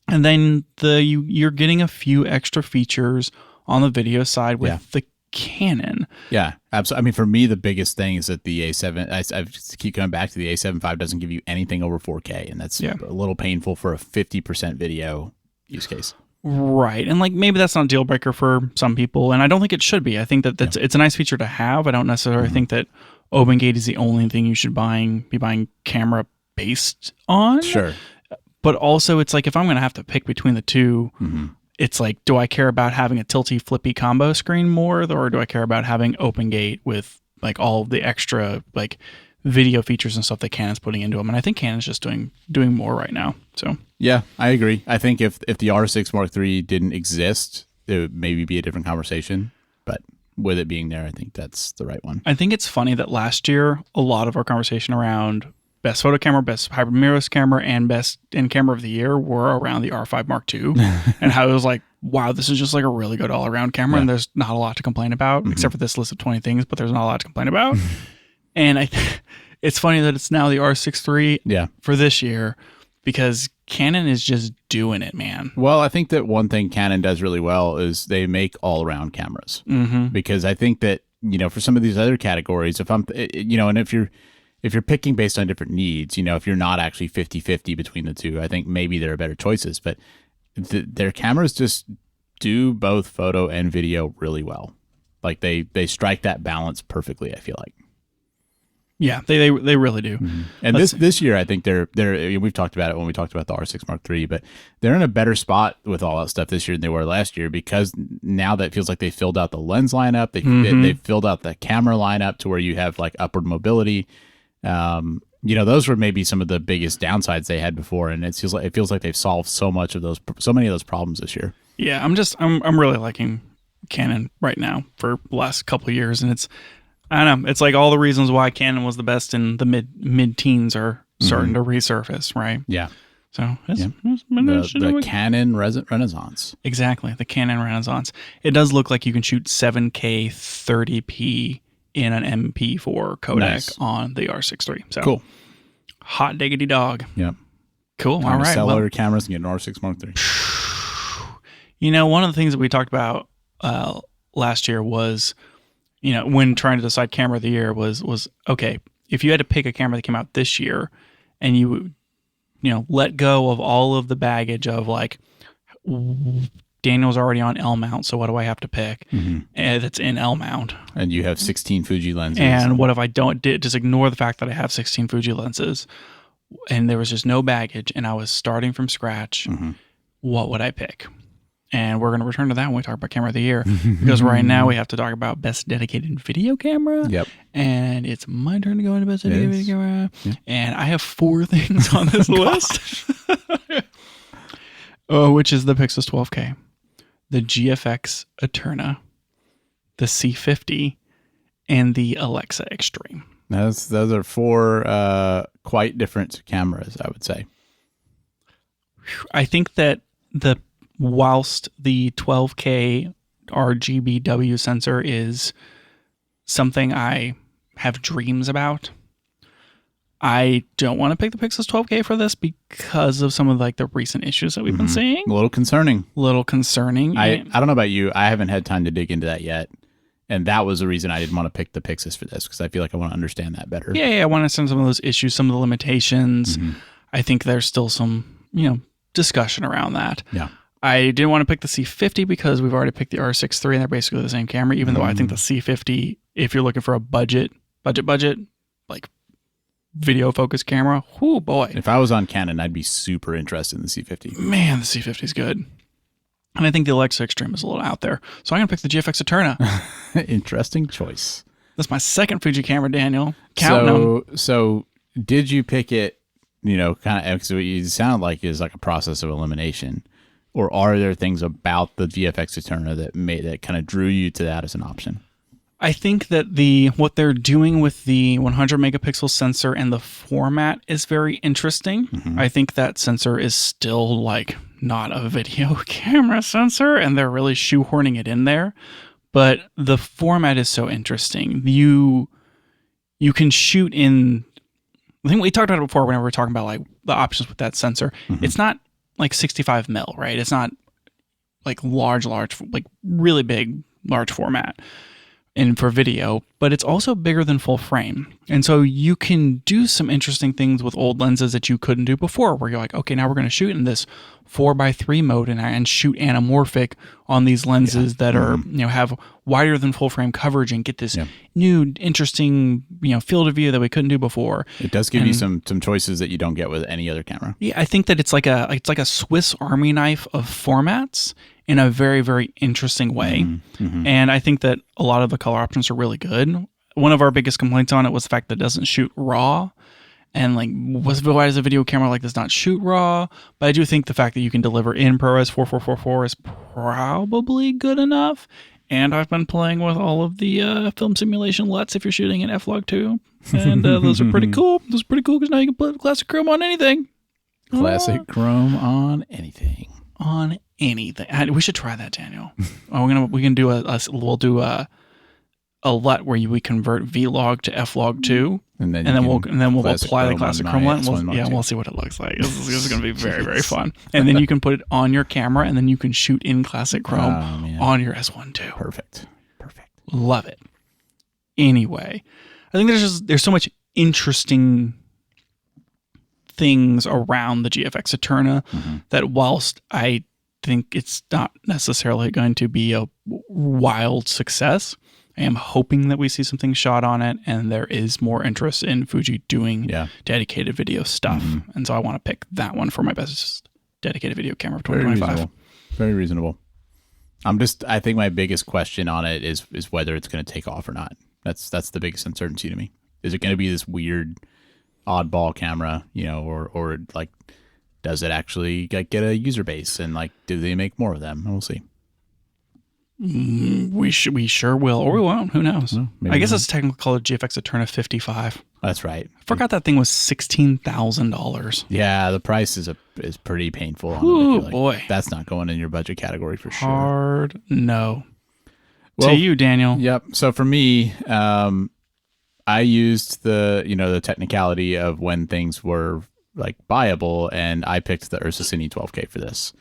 And then you're getting a few extra features on the video side with the Canon. Yeah, absolutely. I mean, for me, the biggest thing is that the A7, I keep coming back to the A7 V doesn't give you anything over 4K, and that's a little painful for a 50% video use case. Right. And like maybe that's not a deal breaker for some people, and I don't think it should be. I think that it's a nice feature to have. I don't necessarily think that OpenGate is the only thing you should be buying camera based on. Sure. But also it's like if I'm going to have to pick between the two, it's like, do I care about having a tilty flippy combo screen more, or do I care about having OpenGate with like all of the extra like video features and stuff that Canon's putting into them. And I think Canon's just doing more right now. So yeah, I agree. I think if the R6 Mark III didn't exist, it would maybe be a different conversation. But with it being there, I think that's the right one. I think it's funny that last year, a lot of our conversation around best photo camera, best hybrid mirrorless camera, and best in camera of the year were around the R5 Mark II and how it was like, wow, this is just like a really good all around camera. And there's not a lot to complain about except for this list of 20 things, but there's not a lot to complain about. And it's funny that it's now the R6 III for this year because Canon is just doing it, man. Well, I think that one thing Canon does really well is they make all-around cameras. Because I think that, for some of these other categories, if I'm, and if you're picking based on different needs, if you're not actually 50-50 between the two, I think maybe there are better choices. But their cameras just do both photo and video really well. Like they strike that balance perfectly, I feel like. Yeah, they really do. And this year, I think they're we've talked about it when we talked about the R6 Mark III, but they're in a better spot with all that stuff this year than they were last year because now that feels like they filled out the lens lineup, they filled out the camera lineup to where you have like upward mobility. Those were maybe some of the biggest downsides they had before, and it feels like they've solved so many of those problems this year. Yeah, I'm really liking Canon right now for the last couple of years, and I don't know. It's like all the reasons why Canon was the best in the mid-teens are starting to resurface, right? Yeah. So it's the Canon Renaissance. Exactly, the Canon Renaissance. It does look like you can shoot 7K 30p in an MP4 codec on the R6 III. So cool. Hot diggity dog. Yep. Cool. Time all right. Sell other cameras and get an R6 Mark III. One of the things that we talked about last year was, when trying to decide camera of the year was okay, if you had to pick a camera that came out this year and you let go of all of the baggage of like, Daniel's already on L mount, so what do I have to pick? And it's in L mount. And you have 16 Fuji lenses. And what if I just ignore the fact that I have 16 Fuji lenses and there was just no baggage and I was starting from scratch, what would I pick? And we're going to return to that when we talk about camera of the year because right now we have to talk about best dedicated video camera. Yep. And it's my turn to go into best dedicated video camera. Yep. And I have 4 things on this list. Which is the Pixels 12K, the GFX Eterna, the C50, and the Alexa Extreme. Those are 4 quite different cameras, I would say. I think that whilst the 12K RGBW sensor is something I have dreams about, I don't want to pick the Pixels 12K for this because of some of like the recent issues that we've been seeing. A little concerning. I don't know about you. I haven't had time to dig into that yet. And that was the reason I didn't want to pick the Pixels for this because I feel like I want to understand that better. Yeah, I want to understand some of those issues, some of the limitations. I think there's still some, discussion around that. Yeah. I didn't want to pick the C50 because we've already picked the R6 III and they're basically the same camera, even though I think the C50, if you're looking for a budget, like video focused camera, whoo boy. If I was on Canon, I'd be super interested in the C50. Man, the C50 is good. And I think the Alexa Extreme is a little out there. So I'm going to pick the GFX Eterna. Interesting choice. That's my second Fuji camera, Daniel. Counting them. So did you pick it, kind of, because what you sound like is like a process of elimination? Or are there things about the GFX Eterna that kind of drew you to that as an option? I think that what they're doing with the 100 megapixel sensor and the format is very interesting. I think that sensor is still like not a video camera sensor and they're really shoehorning it in there. But the format is so interesting. You can shoot in, I think we talked about it before whenever we were talking about like the options with that sensor. It's not like 65 mil, right? It's not like large, like really big, large format. And for video, but it's also bigger than full frame. And so you can do some interesting things with old lenses that you couldn't do before, where you're like, okay, now we're going to shoot in this 4x3 mode and shoot anamorphic on these lenses that are, have wider than full frame coverage and get this new, interesting, field of view that we couldn't do before. It does give you some choices that you don't get with any other camera. Yeah, I think that it's like a Swiss Army knife of formats in a very, very interesting way. And I think that a lot of the color options are really good. one of our biggest complaints on it was the fact that it doesn't shoot RAW. And like, why does a video camera like this not shoot RAW? But I do think the fact that you can deliver in ProRes 4444 is probably good enough. And I've been playing with all of the film simulation LUTs if you're shooting in F-Log 2. And those are pretty cool. Those are pretty cool because now you can put classic chrome on anything. Classic chrome on anything. On anything. We should try that, Daniel. We can do we'll do a LUT where we convert V-Log to F-Log 2. And then we'll apply the classic chrome lens. We'll see what it looks like. This is going to be very, very fun. And then you can put it on your camera, and then you can shoot in classic chrome on your S1 too. Perfect. Love it. Anyway, I think there's so much interesting things around the GFX Eterna that whilst I think it's not necessarily going to be a wild success, I am hoping that we see some things shot on it, and there is more interest in Fuji doing dedicated video stuff. And so I want to pick that one for my best dedicated video camera of 2025. Very reasonable. I think my biggest question on it is whether it's going to take off or not. That's the biggest uncertainty to me. Is it going to be this weird oddball camera, or like, does it actually get a user base, and like, do they make more of them? And we'll see. We sure will, or we won't. Who knows? Well, I guess it's technically called a GFX Eterna 55. That's right. I forgot that thing was $16,000. Yeah, the price is pretty painful. Oh boy, that's not going in your budget category for sure. Hard no. Well, to you, Daniel. Yep. So for me, I used the technicality of when things were like buyable, and I picked the Ursa Cine 12K for this.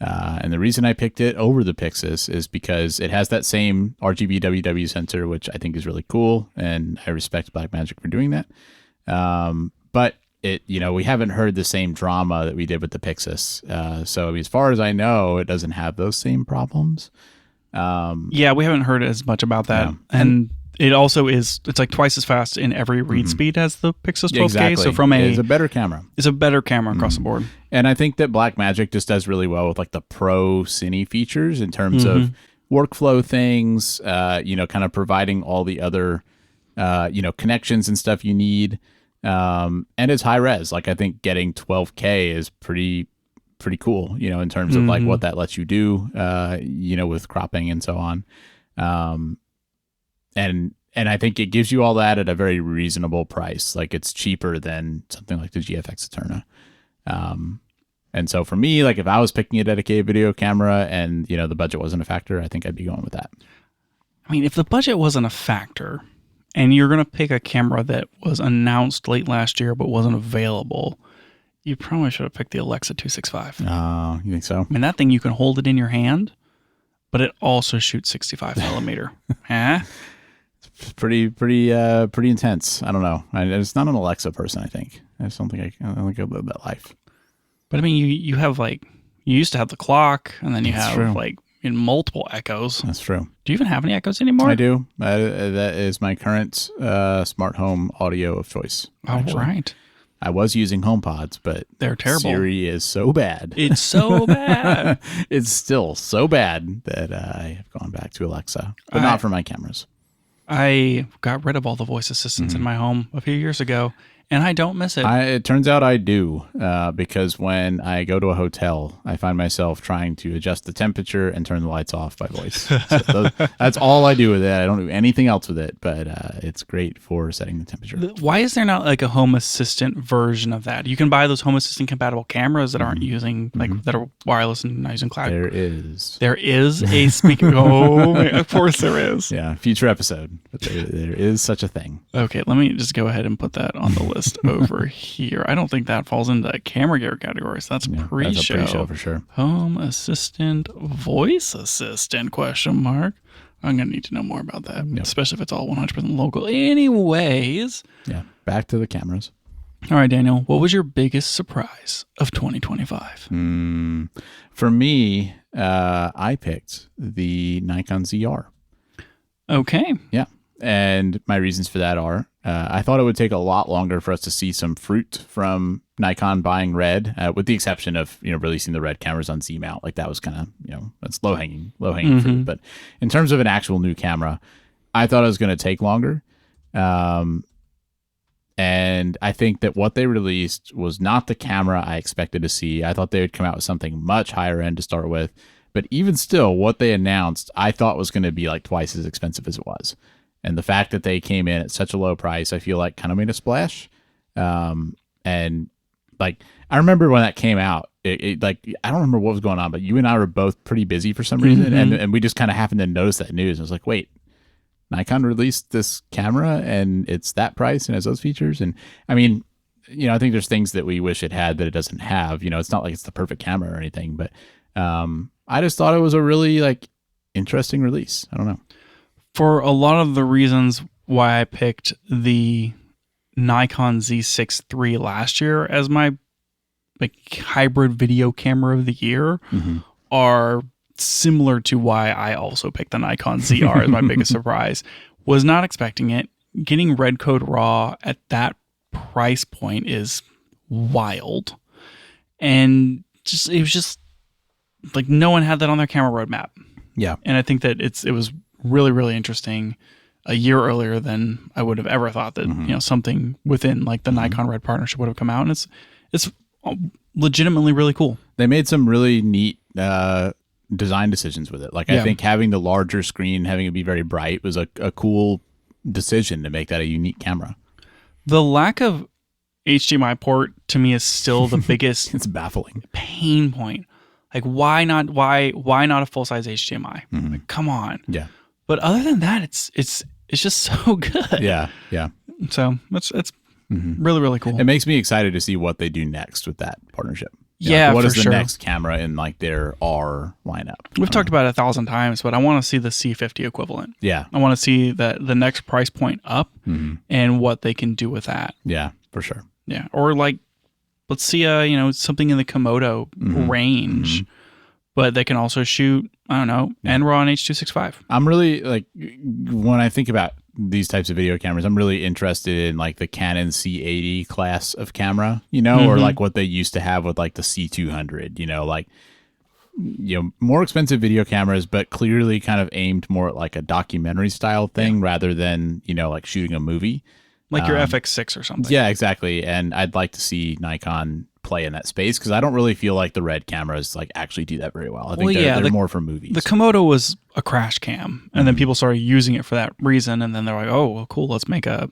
And the reason I picked it over the Pixis is because it has that same RGB WW sensor, which I think is really cool, and I respect Blackmagic for doing that. But we haven't heard the same drama that we did with the Pixis. So as far as I know, it doesn't have those same problems. Yeah, we haven't heard as much about that. Yeah. And it also it's like twice as fast in every read speed as the Pixis 12K. Exactly. So it's a better camera. It's a better camera across the board. And I think that Blackmagic just does really well with like the pro cine features in terms of workflow things, kind of providing all the other, connections and stuff you need. And it's high res. Like I think getting 12K is pretty cool, in terms of like what that lets you do, with cropping and so on. And I think it gives you all that at a very reasonable price. Like it's cheaper than something like the GFX Eterna. And so for me, like if I was picking a dedicated video camera and, the budget wasn't a factor, I think I'd be going with that. I mean, if the budget wasn't a factor and you're going to pick a camera that was announced late last year but wasn't available, you probably should have picked the Alexa 265. Oh, you think so? I mean, that thing, you can hold it in your hand, but it also shoots 65 millimeter. Huh? It's pretty intense. I don't know. It's not an Alexa person, I think. I just don't think I live that life. But I mean, you have like, you used to have the clock, and then you have like in multiple echoes. That's true. Do you even have any echoes anymore? I do. That is my current smart home audio of choice. All right. I was using HomePods, but they're terrible. Siri is so bad. It's so bad. It's still so bad that I have gone back to Alexa, but not for my cameras. I got rid of all the voice assistants in my home a few years ago, and I don't miss it. It turns out I do, because when I go to a hotel, I find myself trying to adjust the temperature and turn the lights off by voice. So that's all I do with it. I don't do anything else with it, but it's great for setting the temperature. Why is there not like a Home Assistant version of that? You can buy those Home Assistant compatible cameras that aren't using, that are wireless and not using cloud. There is. There is a speaker. Oh, of course there is. Yeah, future episode. But there is such a thing. Okay, let me just go ahead and put that on the list over here. I don't think that falls into camera gear categories. That's pre-show. That's a pre-show for sure. Home Assistant, voice assistant, question mark. I'm going to need to know more about that, especially if it's all 100% local. Anyways. Yeah, back to the cameras. All right, Daniel, what was your biggest surprise of 2025? For me, I picked the Nikon ZR. Okay. Yeah. And my reasons for that are, I thought it would take a lot longer for us to see some fruit from Nikon buying red, with the exception of, releasing the red cameras on Z mount. Like that was kind of, that's low hanging fruit. But in terms of an actual new camera, I thought it was going to take longer. And I think that what they released was not the camera I expected to see. I thought they would come out with something much higher end to start with. But even still, what they announced, I thought was going to be like twice as expensive as it was. And the fact that they came in at such a low price, I feel like kind of made a splash. And like, I remember when that came out, it like, I don't remember what was going on, but you and I were both pretty busy for some reason. And we just kind of happened to notice that news. And I was like, wait, Nikon released this camera and it's that price and has those features. And I mean, you know, I think there's things that we wish it had that it doesn't have. You know, it's not like it's the perfect camera or anything, but I just thought it was a really like interesting release. I don't know. For a lot of the reasons why I picked the Nikon Z6 III last year as my like hybrid video camera of the year are similar to why I also picked the Nikon ZR as my biggest surprise. Was not expecting it. Getting red code raw at that price point is wild. And just it was just like no one had that on their camera roadmap. Yeah. And I think that it was really, really interesting a year earlier than I would have ever thought that, you know, something within like the Nikon Red partnership would have come out. And it's legitimately really cool. They made some really neat design decisions with it. Like I think having the larger screen, having it be very bright was a cool decision to make that a unique camera. The lack of HDMI port to me is still the biggest it's baffling pain point. Like why not a full-size HDMI? Like, come on. Yeah. But other than that, it's just so good. Yeah. So it's really, really cool. It makes me excited to see what they do next with that partnership. Yeah, like, what for is the sure. next camera in like their R lineup? We've talked about it 1,000 times, but I want to see the C50 equivalent. Yeah. I want to see the next price point up and what they can do with that. Yeah, for sure. Yeah. Or like, let's see something in the Komodo range, but they can also shoot, I don't know, NRAW and H.265. I'm really like, when I think about these types of video cameras, I'm really interested in like the Canon C80 class of camera, you know, or like what they used to have with like the C200, you know, like, you know, more expensive video cameras, but clearly kind of aimed more at like a documentary style thing rather than, you know, like shooting a movie. Like your FX6 or something. Yeah, exactly. And I'd like to see Nikon play in that space because I don't really feel like the red cameras like actually do that very well. I think they're more for movies. The Komodo was a crash cam, and then people started using it for that reason, and then they're like, oh, well, cool, let's make the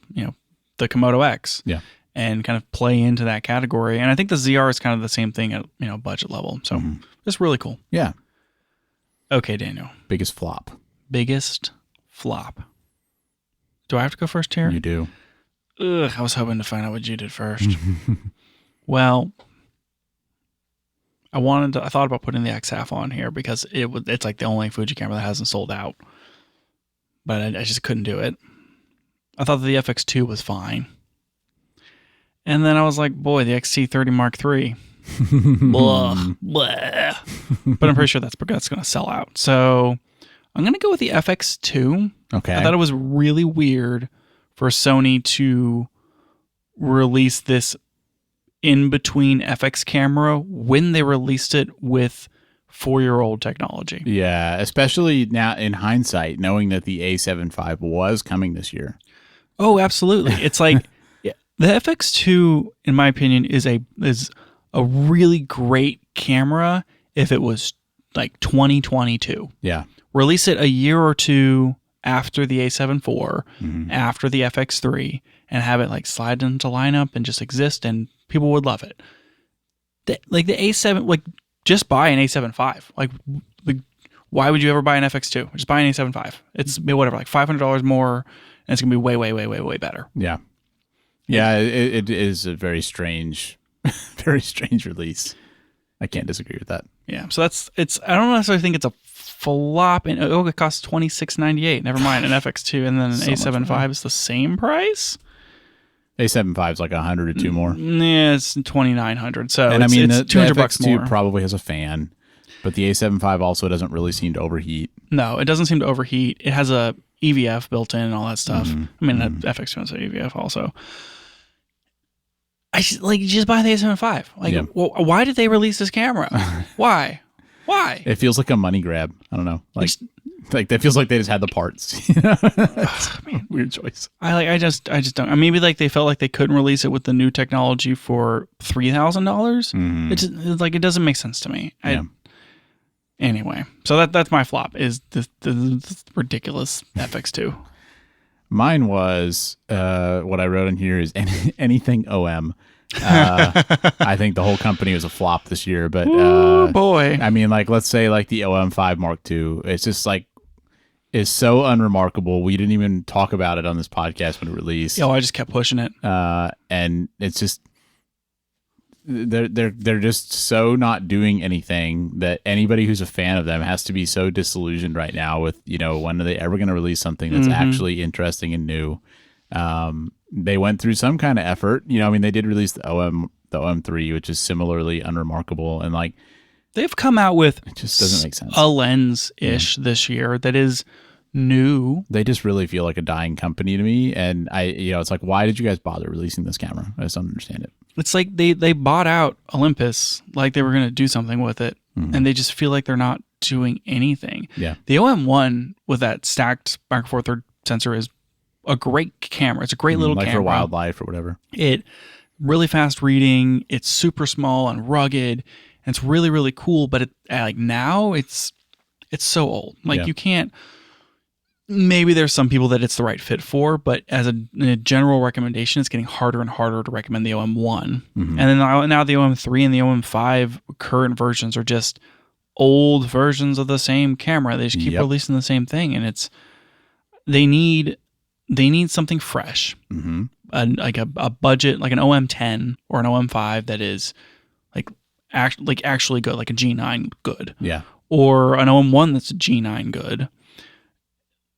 Komodo X. Yeah. And kind of play into that category. And I think the ZR is kind of the same thing at, budget level. So it's really cool. Yeah. Okay, Daniel. Biggest flop. Biggest flop. Do I have to go first here? You do. Ugh, I was hoping to find out what you did first. Well, I thought about putting the X-Half on here because it's like the only Fuji camera that hasn't sold out. But I just couldn't do it. I thought the FX2 was fine. And then I was like, boy, the XT30 Mark III. Blah, blah. But I'm pretty sure that's going to sell out. So I'm going to go with the FX2. Okay. I thought it was really weird for Sony to release this in-between FX camera when they released it with 4-year-old technology. Yeah, especially now in hindsight, knowing that the A7 V was coming this year. Oh, absolutely. It's like the FX2, in my opinion, is a really great camera if it was like 2022. Yeah. Release it a year or two after the A7 IV, after the FX3, and have it like slide into lineup and just exist, and people would love it. The A7, like just buy an A7 V. Like why would you ever buy an FX2? Just buy an A7 V. It's whatever, like $500 more, and it's gonna be way, way, way, way, way better. Yeah. Yeah, it is a very strange, very strange release. I can't disagree with that. Yeah, so I don't necessarily think it's a flop. And it costs $26.98. Never mind, an FX2 and then an A7 V is the same price. A7 V is like $100 or two more. Yeah, it's $2,900. So and it's, I mean, it's the $200 FX2 more. probably has a fan, but the A7 V also doesn't really seem to overheat. No, it doesn't seem to overheat. It has a EVF built in and all that stuff. I mean, that FX2 has an EVF also. Just buy the A7 V. Well, why did they release this camera? Why? It feels like a money grab. I don't know. Like Like that feels like they just had the parts. Weird choice. I just don't. Maybe like they felt like they couldn't release it with the new technology for $3,000. It's like it doesn't make sense to me. Anyway, so that's my flop is the ridiculous FX2. Mine was what I wrote in here is anything OM. I think the whole company was a flop this year, but boy, I mean, like let's say like the OM5 Mark II, it's just like is so unremarkable. We didn't even talk about it on this podcast when it released. I just kept pushing it, and it's just they're just so not doing anything that anybody who's a fan of them has to be so disillusioned right now with when are they ever going to release something that's actually interesting and new. They went through some kind of effort. I mean, they did release the OM3, which is similarly unremarkable, and like they've come out with it just doesn't make sense. A lens-ish this year that is new. They just really feel like a dying company to me, and it's like, why did you guys bother releasing this camera? I just don't understand it. It's like they bought out Olympus like they were going to do something with it, and they just feel like they're not doing anything. Yeah. The OM1 with that stacked Micro Four Third sensor is a great camera. It's a great little camera. For wildlife or whatever. It really fast reading. It's super small and rugged. And it's really, really cool. But now it's so old. Like you can't. Maybe there's some people that it's the right fit for, but as a general recommendation, it's getting harder and harder to recommend the OM1. And then now the OM3 and the OM5 current versions are just old versions of the same camera. They just keep releasing the same thing, and they need something fresh, like a budget, like an OM10 or an OM5 that is actually good, like a G9 good, or an OM1 that's a G9 good,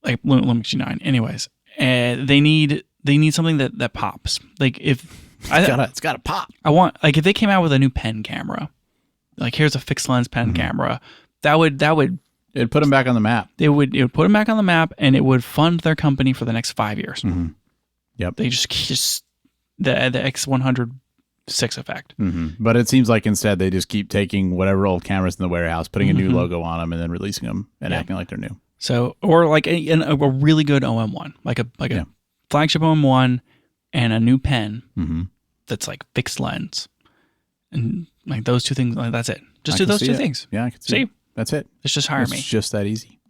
like Lumix G9. Anyways, they need something that pops. Like it's gotta pop. I want if they came out with a new pen camera, like here's a fixed lens pen camera, that would. It'd put them back on the map. It would put them back on the map, and it would fund their company for the next 5 years. Yep. They just the X106 effect. But it seems like instead they just keep taking whatever old cameras in the warehouse, putting a new logo on them, and then releasing them and acting like they're new. So, or like a really good OM1, like a flagship OM1 and a new pen that's like fixed lens, and like those two things. Like that's it. Just do those two things. Yeah, I can see. That's it. It's just hire me. It's just that easy.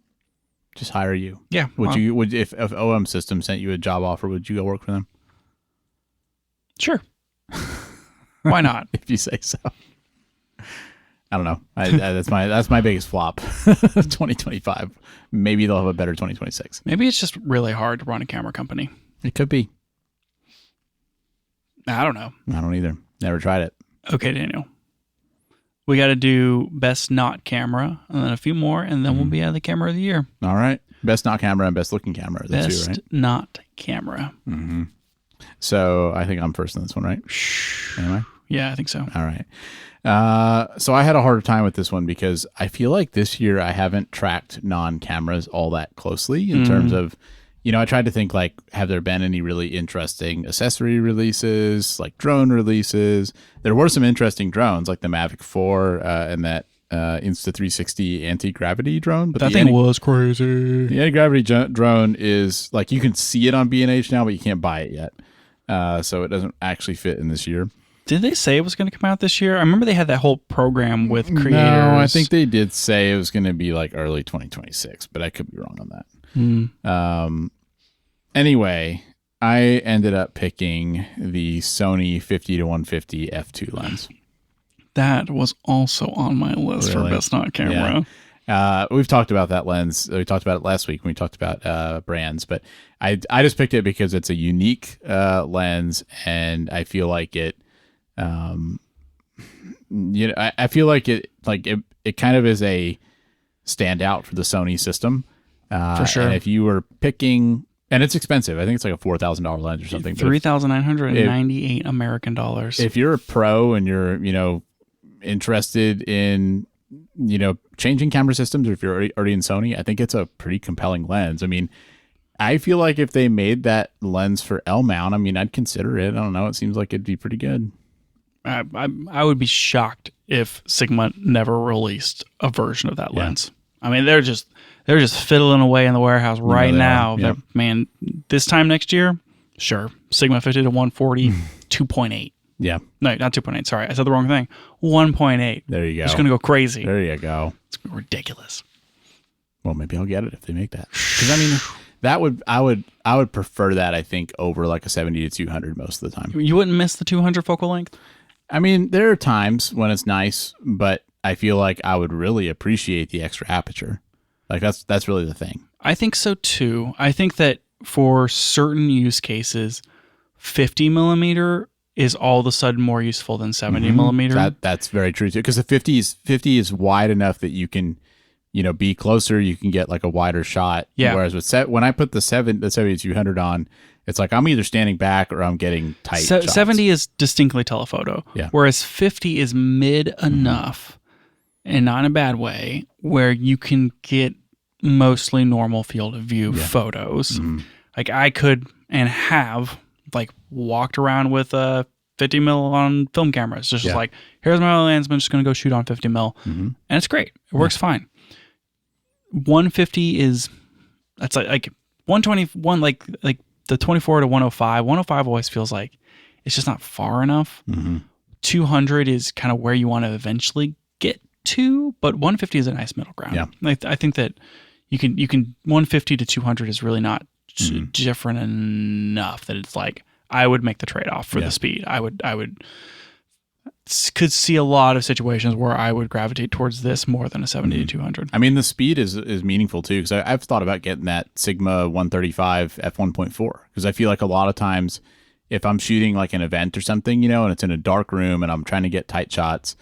Just hire you. Yeah. Would if OM System sent you a job offer, would you go work for them? Sure. Why not? If you say so. I don't know. That's my biggest flop of 2025. Maybe they'll have a better 2026. Maybe it's just really hard to run a camera company. It could be. I don't know. I don't either. Never tried it. Okay, Daniel. We got to do best not camera, and then a few more, and then we'll be at the camera of the year. All right. Best not camera and best looking camera. Best two, right? Not camera. So I think I'm first in this one, right? Anyway. Yeah, I think so. All right. So I had a harder time with this one because I feel like this year I haven't tracked non-cameras all that closely in terms of, I tried to think like, have there been any really interesting accessory releases, like drone releases? There were some interesting drones like the Mavic 4 and that Insta360 anti-gravity drone. But that thing was crazy. The anti-gravity drone is like, you can see it on B&H now, but you can't buy it yet. So it doesn't actually fit in this year. Did they say it was going to come out this year? I remember they had that whole program with creators. No, I think they did say it was going to be like early 2026, but I could be wrong on that. Anyway, I ended up picking the Sony 50-150 f2 lens. That was also on my list for best not camera. Yeah. We've talked about that lens. We talked about it last week when we talked about brands, but I just picked it because it's a unique lens, and I feel like it. I feel like it kind of is a standout for the Sony system. For sure. And if you were picking, and it's expensive, I think it's like a $4,000 lens or something. $3,998 American dollars. If you're a pro and you're, interested in, changing camera systems, or if you're already in Sony, I think it's a pretty compelling lens. I mean, I feel like if they made that lens for L mount, I'd consider it. I don't know. It seems like it'd be pretty good. I would be shocked if Sigma never released a version of that lens. I mean, they're just fiddling away in the warehouse right now. Yep. Man, this time next year, sure, Sigma 50 to 140, 2.8. Yeah. No, not 2.8. Sorry, I said the wrong thing. 1.8. There you go. It's going to go crazy. There you go. It's ridiculous. Well, maybe I'll get it if they make that. Because I mean, I would prefer that, I think, over like a 70 to 200 most of the time. You wouldn't miss the 200 focal length? I mean, there are times when it's nice, but I feel like I would really appreciate the extra aperture. Like that's really the thing. I think so too. I think that for certain use cases, 50 millimeter is all of a sudden more useful than 70 millimeter. That's very true too. Because the 50 is wide enough that you can, be closer. You can get like a wider shot. Yeah. Whereas when I put the 70-200 on, it's like I'm either standing back or I'm getting tight. shots. 70 is distinctly telephoto. Yeah. Whereas 50 is mid enough, and not in a bad way, where you can get mostly normal field of view photos. Like I could and have like walked around with a 50 mil on film cameras. Just like, here's my lens, I'm just going to go shoot on 50 mil. And it's great. It works fine. 150 is, that's like 121, like the 24 to 105. 105 always feels like it's just not far enough. 200 is kind of where you want to eventually get to, but 150 is a nice middle ground. Yeah. I think that you can 150 to 200 is really not different enough that it's like I would make the trade-off for the speed. I could see a lot of situations where I would gravitate towards this more than a 70 to 200. I mean, the speed is meaningful too, because I've thought about getting that Sigma 135 f1.4, because I feel like a lot of times if I'm shooting like an event or something, and it's in a dark room and I'm trying to get tight shots,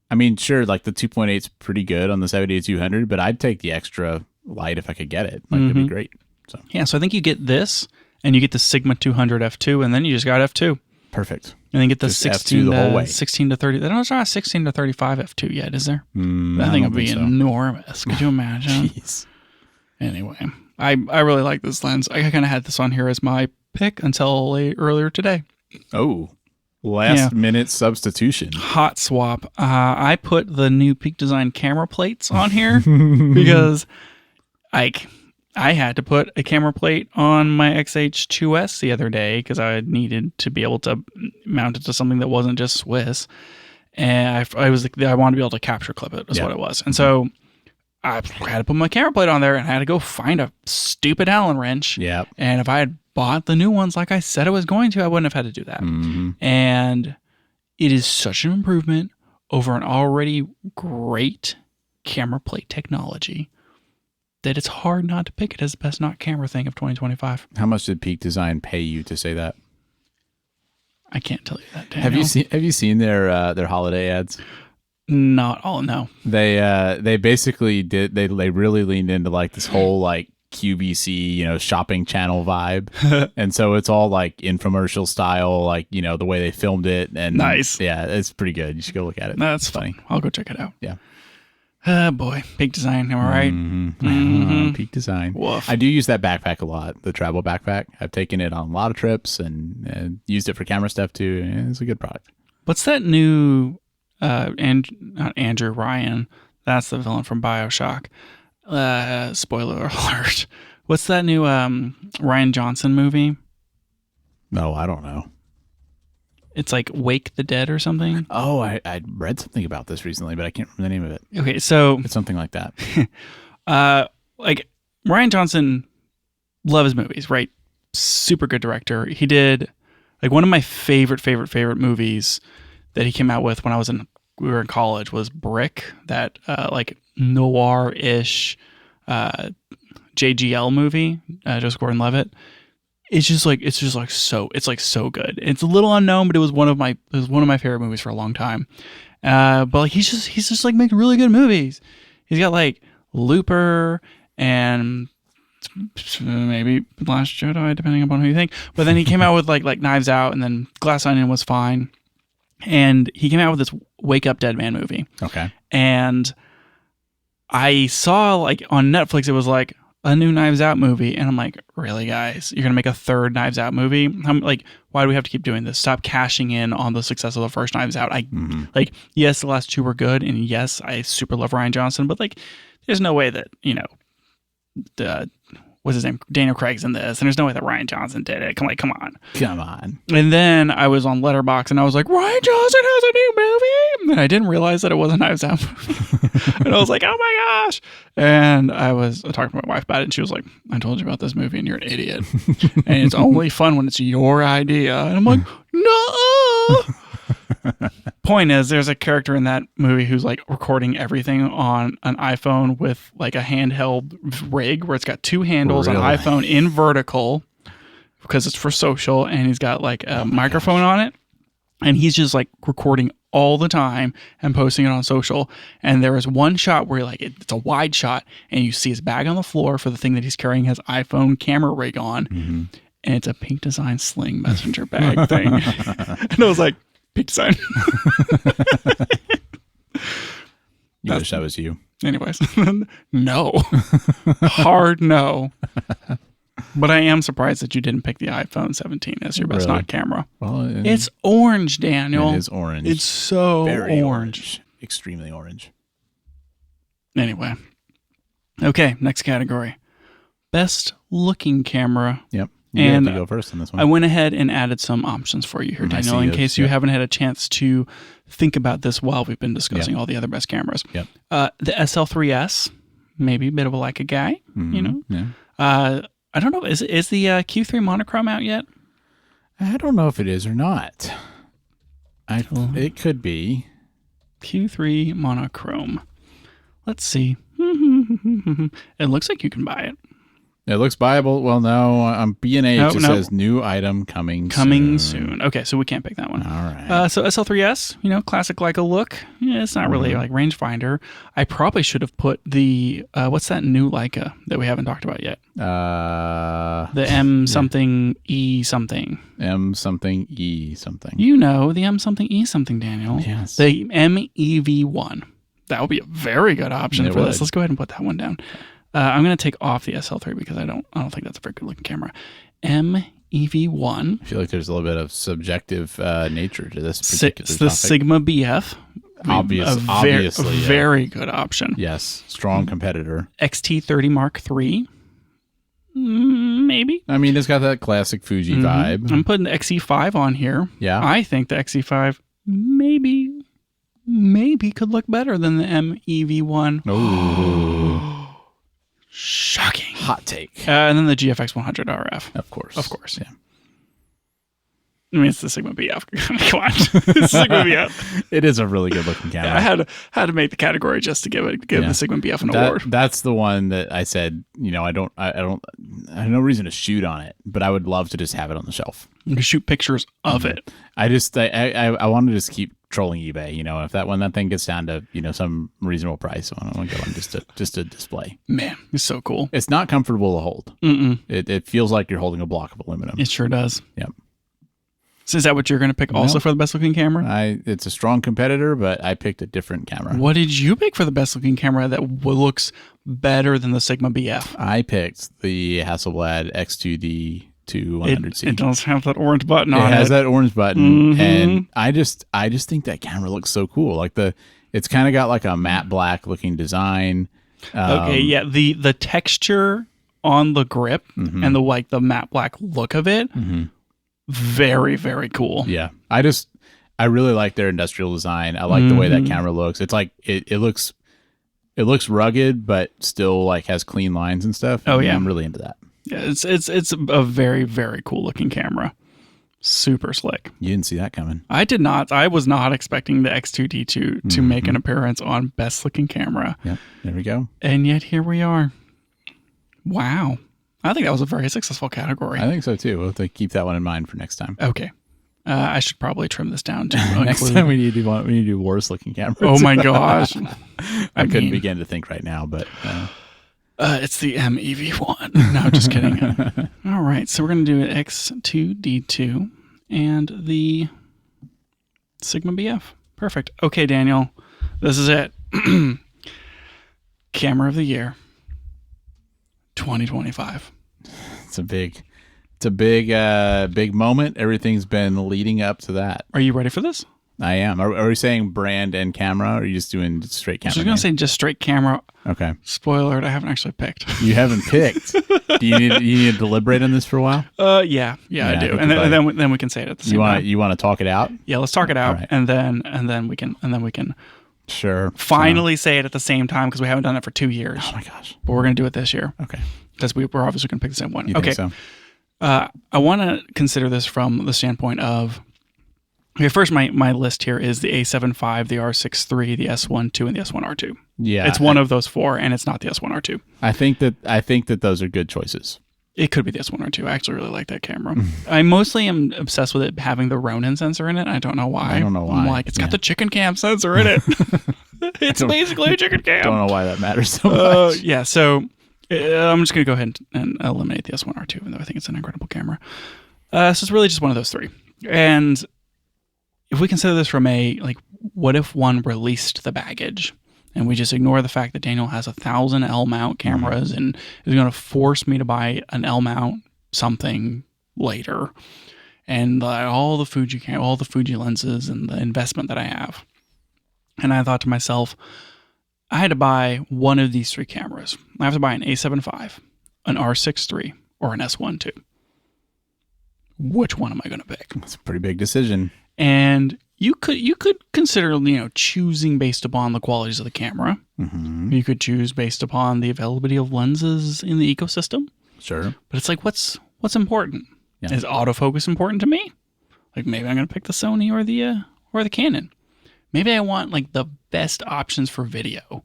I mean, sure, like the 2.8 is pretty good on the 70 to 200, but I'd take the extra light if I could get it. Like, it'd be great. So I think you get this, and you get the Sigma 200 f2, and then you just got f2. Perfect. And then get the Just 16 F2 the whole way. 16 to 30. There's not 16 to 35 f2 yet, is there? I thing don't would be think so. enormous. Could you imagine? Jeez. Anyway, I really like this lens. I kind of had this on here as my pick until earlier today. Oh, last minute substitution. Hot swap. I put the new Peak Design camera plates on here because I had to put a camera plate on my XH2S the other day because I needed to be able to mount it to something that wasn't just Swiss. And I wanted to be able to capture clip it is what it was. And so I had to put my camera plate on there and I had to go find a stupid Allen wrench. Yeah. And if I had bought the new ones like I said I was going to, I wouldn't have had to do that. And it is such an improvement over an already great camera plate technology that it's hard not to pick it as the best not camera thing of 2025. How much did Peak Design pay you to say that? I can't tell you that, Daniel. Have you seen their holiday ads? Not all, no. They basically did they really leaned into like this whole like QVC, shopping channel vibe. And so it's all like infomercial style, like, the way they filmed it. And nice. Yeah, it's pretty good. You should go look at it. That's funny. I'll go check it out. Yeah. Boy, Peak Design, am I right? Peak Design. Woof. I do use that backpack a lot, the travel backpack. I've taken it on a lot of trips and used it for camera stuff too. And it's a good product. What's that new, not Andrew Ryan, that's the villain from BioShock. Spoiler alert. What's that new Ryan Johnson movie? No, I don't know. It's like Wake the Dead or something. Oh, I read something about this recently, but I can't remember the name of it. Okay, so It's something like that. like Ryan Johnson, love his movies, right? Super good director. He did like one of my favorite movies that he came out with when we were in college was Brick, that like noir-ish JGL movie, Joseph Gordon-Levitt. It's so good. It's a little unknown, but it was one of my favorite movies for a long time. But like he's just like making really good movies. He's got like Looper and maybe Last Jedi, depending upon who you think. But then he came out with like Knives Out, and then Glass Onion was fine. And he came out with this Wake Up Dead Man movie. Okay. And I saw like on Netflix, it was like a new Knives Out movie. And I'm like, really, guys? You're going to make a third Knives Out movie? I'm like, why do we have to keep doing this? Stop cashing in on the success of the first Knives Out. Like, yes, the last two were good. And yes, I super love Rian Johnson. But like, there's no way that, what's his name? Daniel Craig's in this. And there's no way that Rian Johnson did it. Come on. And then I was on Letterboxd and I was like, Rian Johnson has a new movie. And I didn't realize that it was a Knives Out movie. And I was like, oh my gosh. And I was talking to my wife about it. And she was like, I told you about this movie and you're an idiot. And it's only fun when it's your idea. And I'm like, no. Point is, there's a character in that movie who's like recording everything on an iPhone with like a handheld rig where it's got two handles on iPhone in vertical because it's for social, and he's got like a microphone on it, and he's just like recording all the time and posting it on social. And there is one shot where like it's a wide shot and you see his bag on the floor for the thing that he's carrying his iPhone camera rig on, and it's a pink design sling messenger bag thing. And I was like, pink design. You wish that was you. Anyways, no. Hard no. But I am surprised that you didn't pick the iPhone 17 as your best not camera. Well, it's orange, Daniel. It is orange. It's so very orange. Extremely orange. Anyway. Okay, next category. Best looking camera. Yep. You have to go first on this one. I went ahead and added some options for you here, Daniel, in case you haven't had a chance to think about this while we've been discussing all the other best cameras. Yep. The SL3S, maybe a bit of a Leica guy, Yeah. I don't know. Is the Q3 monochrome out yet? I don't know if it is or not. It could be. Q3 monochrome. Let's see. It looks like you can buy it. It looks buyable. Well, no, on B&H it says new item coming soon. Okay, so we can't pick that one. All right. So SL3S, classic Leica look. Yeah, it's not really like rangefinder. I probably should have put the, what's that new Leica that we haven't talked about yet? The M something E something. M something E something. The M something E something, Daniel. Yes. The MEV1. That would be a very good option for this. Let's go ahead and put that one down. I'm going to take off the SL3 because I don't think that's a very good looking camera. MEV1. I feel like there's a little bit of subjective nature to this particular topic. The Sigma BF. Obviously. Very good option. Yes. Strong competitor. XT30 Mark III. Maybe. I mean, it's got that classic Fuji vibe. I'm putting the XE5 on here. Yeah. I think the XE5 maybe could look better than the MEV1. Oh. Shocking. Hot take. And then the GFX 100 RF. Of course. Yeah. I mean, it's the Sigma BF. Come on. It's Sigma BF. It is a really good looking camera. Yeah, I had to make the category just to give the Sigma BF an award. That's the one that I said, I have no reason to shoot on it, but I would love to just have it on the shelf. You can shoot pictures of it. I want to just keep trolling eBay. If that thing gets down to some reasonable price, I want to go on just to display. Man, it's so cool. It's not comfortable to hold. It feels like you're holding a block of aluminum. It sure does. Yep. So is that what you're going to pick also for the best looking camera? It's a strong competitor, but I picked a different camera. What did you pick for the best looking camera that looks better than the Sigma BF? I picked the Hasselblad X2D II 100C. It does have that orange button on it. It has that orange button, and I just think that camera looks so cool. Like it's kind of got like a matte black looking design. The texture on the grip and the matte black look of it. Very, very cool. Yeah. I really like their industrial design. I like the way that camera looks. It's like it looks rugged, but still like has clean lines and stuff. Oh yeah. I'm really into that. Yeah, it's a very, very cool looking camera. Super slick. You didn't see that coming. I did not. I was not expecting the X2D II to make an appearance on best looking camera. Yeah. There we go. And yet here we are. Wow. I think that was a very successful category. I think so too. We'll have to keep that one in mind for next time. Okay. I should probably trim this down too. Next time we need to do worse looking cameras. Oh my gosh. I couldn't begin to think right now, but it's the MEV1. No, just kidding. All right. So we're going to do an X2D II and the Sigma BF. Perfect. Okay, Daniel. This is it. Camera of the year. 2025. It's a big moment. Everything's been leading up to that. Are you ready for this? I am. Are we saying brand and camera, or are you just doing straight camera? I was going to say just straight camera. Okay. Spoiler alert, I haven't actually picked. You haven't picked. Do you need to deliberate on this for a while? Yeah, I do. And then we can say it at the same time. You want to talk it out? Yeah, let's talk it out, right. and then we can Sure. finally say it at the same time, because we haven't done it for 2 years. Oh my gosh. But we're going to do it this year. Okay. Because we're obviously going to pick the same one. You okay. think so? I want to consider this from the standpoint of, okay, first my list here is the A7 V, the R6 III, the S1 II, and the S1 R2. Yeah. It's one of those four, and it's not the S1 R2. I think that those are good choices. It could be the S1 R2. I actually really like that camera. I mostly am obsessed with it having the Ronin sensor in it. I don't know why. I don't know why. I'm like, it's got the chicken cam sensor in it. It's basically a chicken cam. Don't know why that matters so much. Yeah, so I'm just going to go ahead and eliminate the S1 R2, even though I think it's an incredible camera. So it's really just one of those three. And if we consider this from what if one released the baggage, and we just ignore the fact that Daniel has 1,000 L mount cameras and is going to force me to buy an L mount something later, and all the Fuji lenses and the investment that I have. And I thought to myself, I had to buy one of these three cameras. I have to buy an A7 V, an R6 III, or an S1 II. Which one am I going to pick? That's a pretty big decision. And you could consider, choosing based upon the qualities of the camera. Mm-hmm. You could choose based upon the availability of lenses in the ecosystem. Sure. But it's like, what's important? Yeah. Is autofocus important to me? Like, maybe I'm going to pick the Sony or the Canon. Maybe I want the best options for video.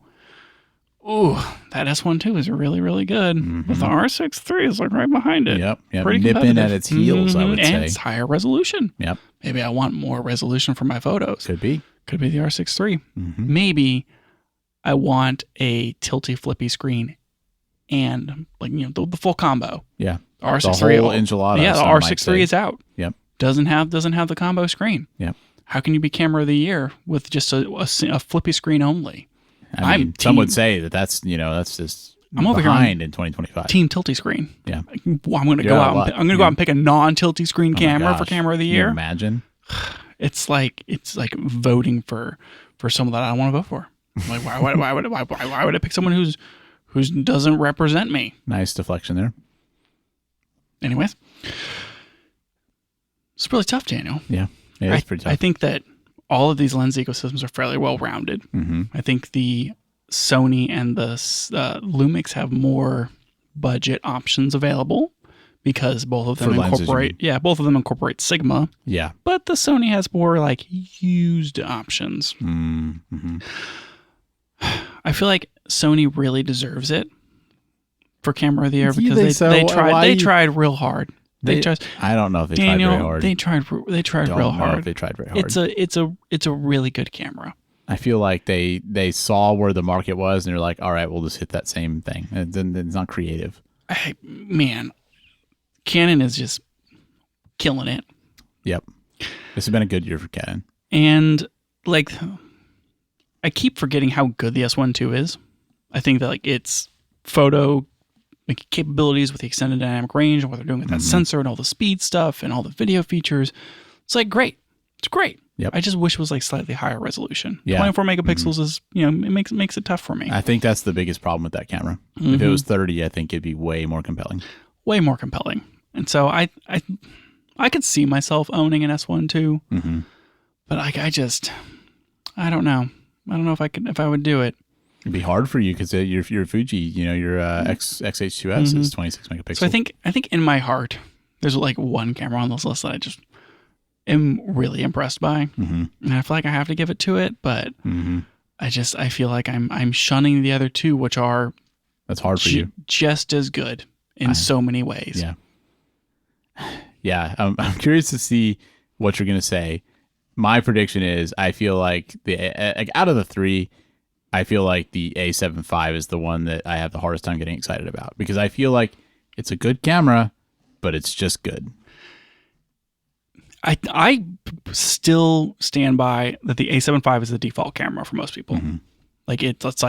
Ooh, that S1 II is really, really good. Mm-hmm. But the R6 III is right behind it. Yep. Pretty Nipping competitive. at its heels, I would and say. it's higher resolution. Yep. Maybe I want more resolution for my photos. Could be the R6 III. Mm-hmm. Maybe I want a tilty flippy screen and the full combo. Yeah. R6 the III. whole enchilada. Yeah, the R6 III is out. Yep. Doesn't have the combo screen. Yep. How can you be camera of the year with just a flippy screen only? I mean, some would say that's just I'm over behind here in 2025. Team tilty screen. Yeah. Well, I'm going to go out. I'm going to go out and pick a non-tilty screen camera for camera of the year. Can you imagine? It's like voting for someone that I don't want to vote for. Like, why would I pick someone who doesn't represent me? Nice deflection there. Anyways, it's really tough, Daniel. Yeah, it's pretty tough. I think that all of these lens ecosystems are fairly well rounded. Mm-hmm. I think the Sony and the Lumix have more budget options available because both of them incorporate Sigma. Yeah, but the Sony has more used options. Mm-hmm. I feel like Sony really deserves it for camera of the year because they tried real hard. I don't know if they tried very hard. They tried real hard. They tried very hard. It's a really good camera. I feel like they saw where the market was and they're like, all right, we'll just hit that same thing. And then it's not creative. Man, Canon is just killing it. Yep. This has been a good year for Canon. And I keep forgetting how good the S1 II is. I think that its photo capabilities with the extended dynamic range and what they're doing with that sensor and all the speed stuff and all the video features, it's great. It's great. Yep. I just wish it was slightly higher resolution. Yeah. 24 megapixels is, it makes it tough for me. I think that's the biggest problem with that camera. If it was 30, I think it'd be way more compelling. Way more compelling. And so I could see myself owning an S1 II, but I don't know. I don't know if I would do it. It'd be hard for you because your Fuji, your XH2S is 26 megapixels. So I think in my heart, there's one camera on this list that I just am really impressed by, and I feel like I have to give it to it. But I feel like I'm shunning the other two, which are that's hard for you, just as good in so many ways. Yeah. I'm curious to see what you're gonna say. My prediction is I feel like out of the three, I feel like the A7 V is the one that I have the hardest time getting excited about because I feel like it's a good camera, but it's just good. I still stand by that the A7 V is the default camera for most people. It's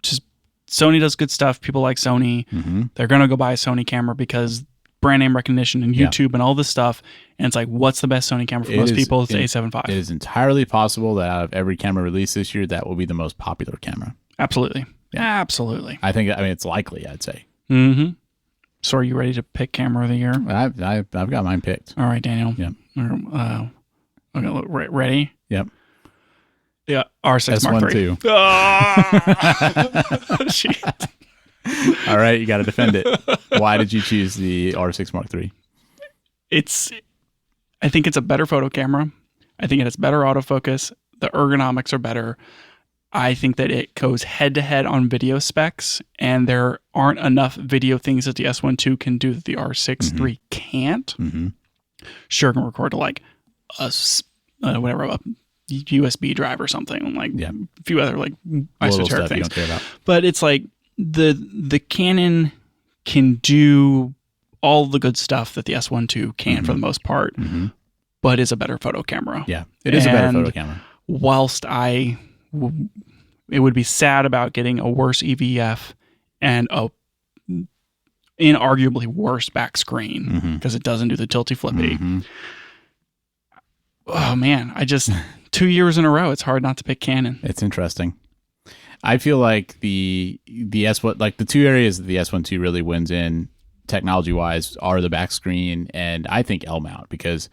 just Sony does good stuff. People like Sony. They're going to go buy a Sony camera because brand name recognition and YouTube and all this stuff. And it's like, what's the best Sony camera for most people? It's the A7 IV. It is entirely possible that out of every camera released this year, that will be the most popular camera. Absolutely. Yeah. Absolutely. I mean, it's likely, I'd say. So are you ready to pick camera of the year? I've got mine picked. All right, Daniel. Yep. Okay, look, ready? Yep. Yeah, R6 Mark III. S1 Oh, shit. All right, you got to defend it. Why did you choose the R6 Mark III? I think it's a better photo camera. I think it has better autofocus. The ergonomics are better. I think that it goes head-to-head on video specs, and there aren't enough video things that the S1 II can do that the R6 III can't. Sure, it can record to like a USB drive or something, like a few other like esoteric things. You don't care about. But it's like the Canon can do all the good stuff that the S1 II can for the most part, but is a better photo camera. Yeah, it is a better photo camera. Whilst it would be sad about getting a worse EVF and a inarguably worse back screen because it doesn't do the tilty flippy. Oh man, 2 years in a row, it's hard not to pick Canon. It's interesting. I feel like the S1, like the two areas that the S1 II really wins in technology wise are the back screen and I think L mount, because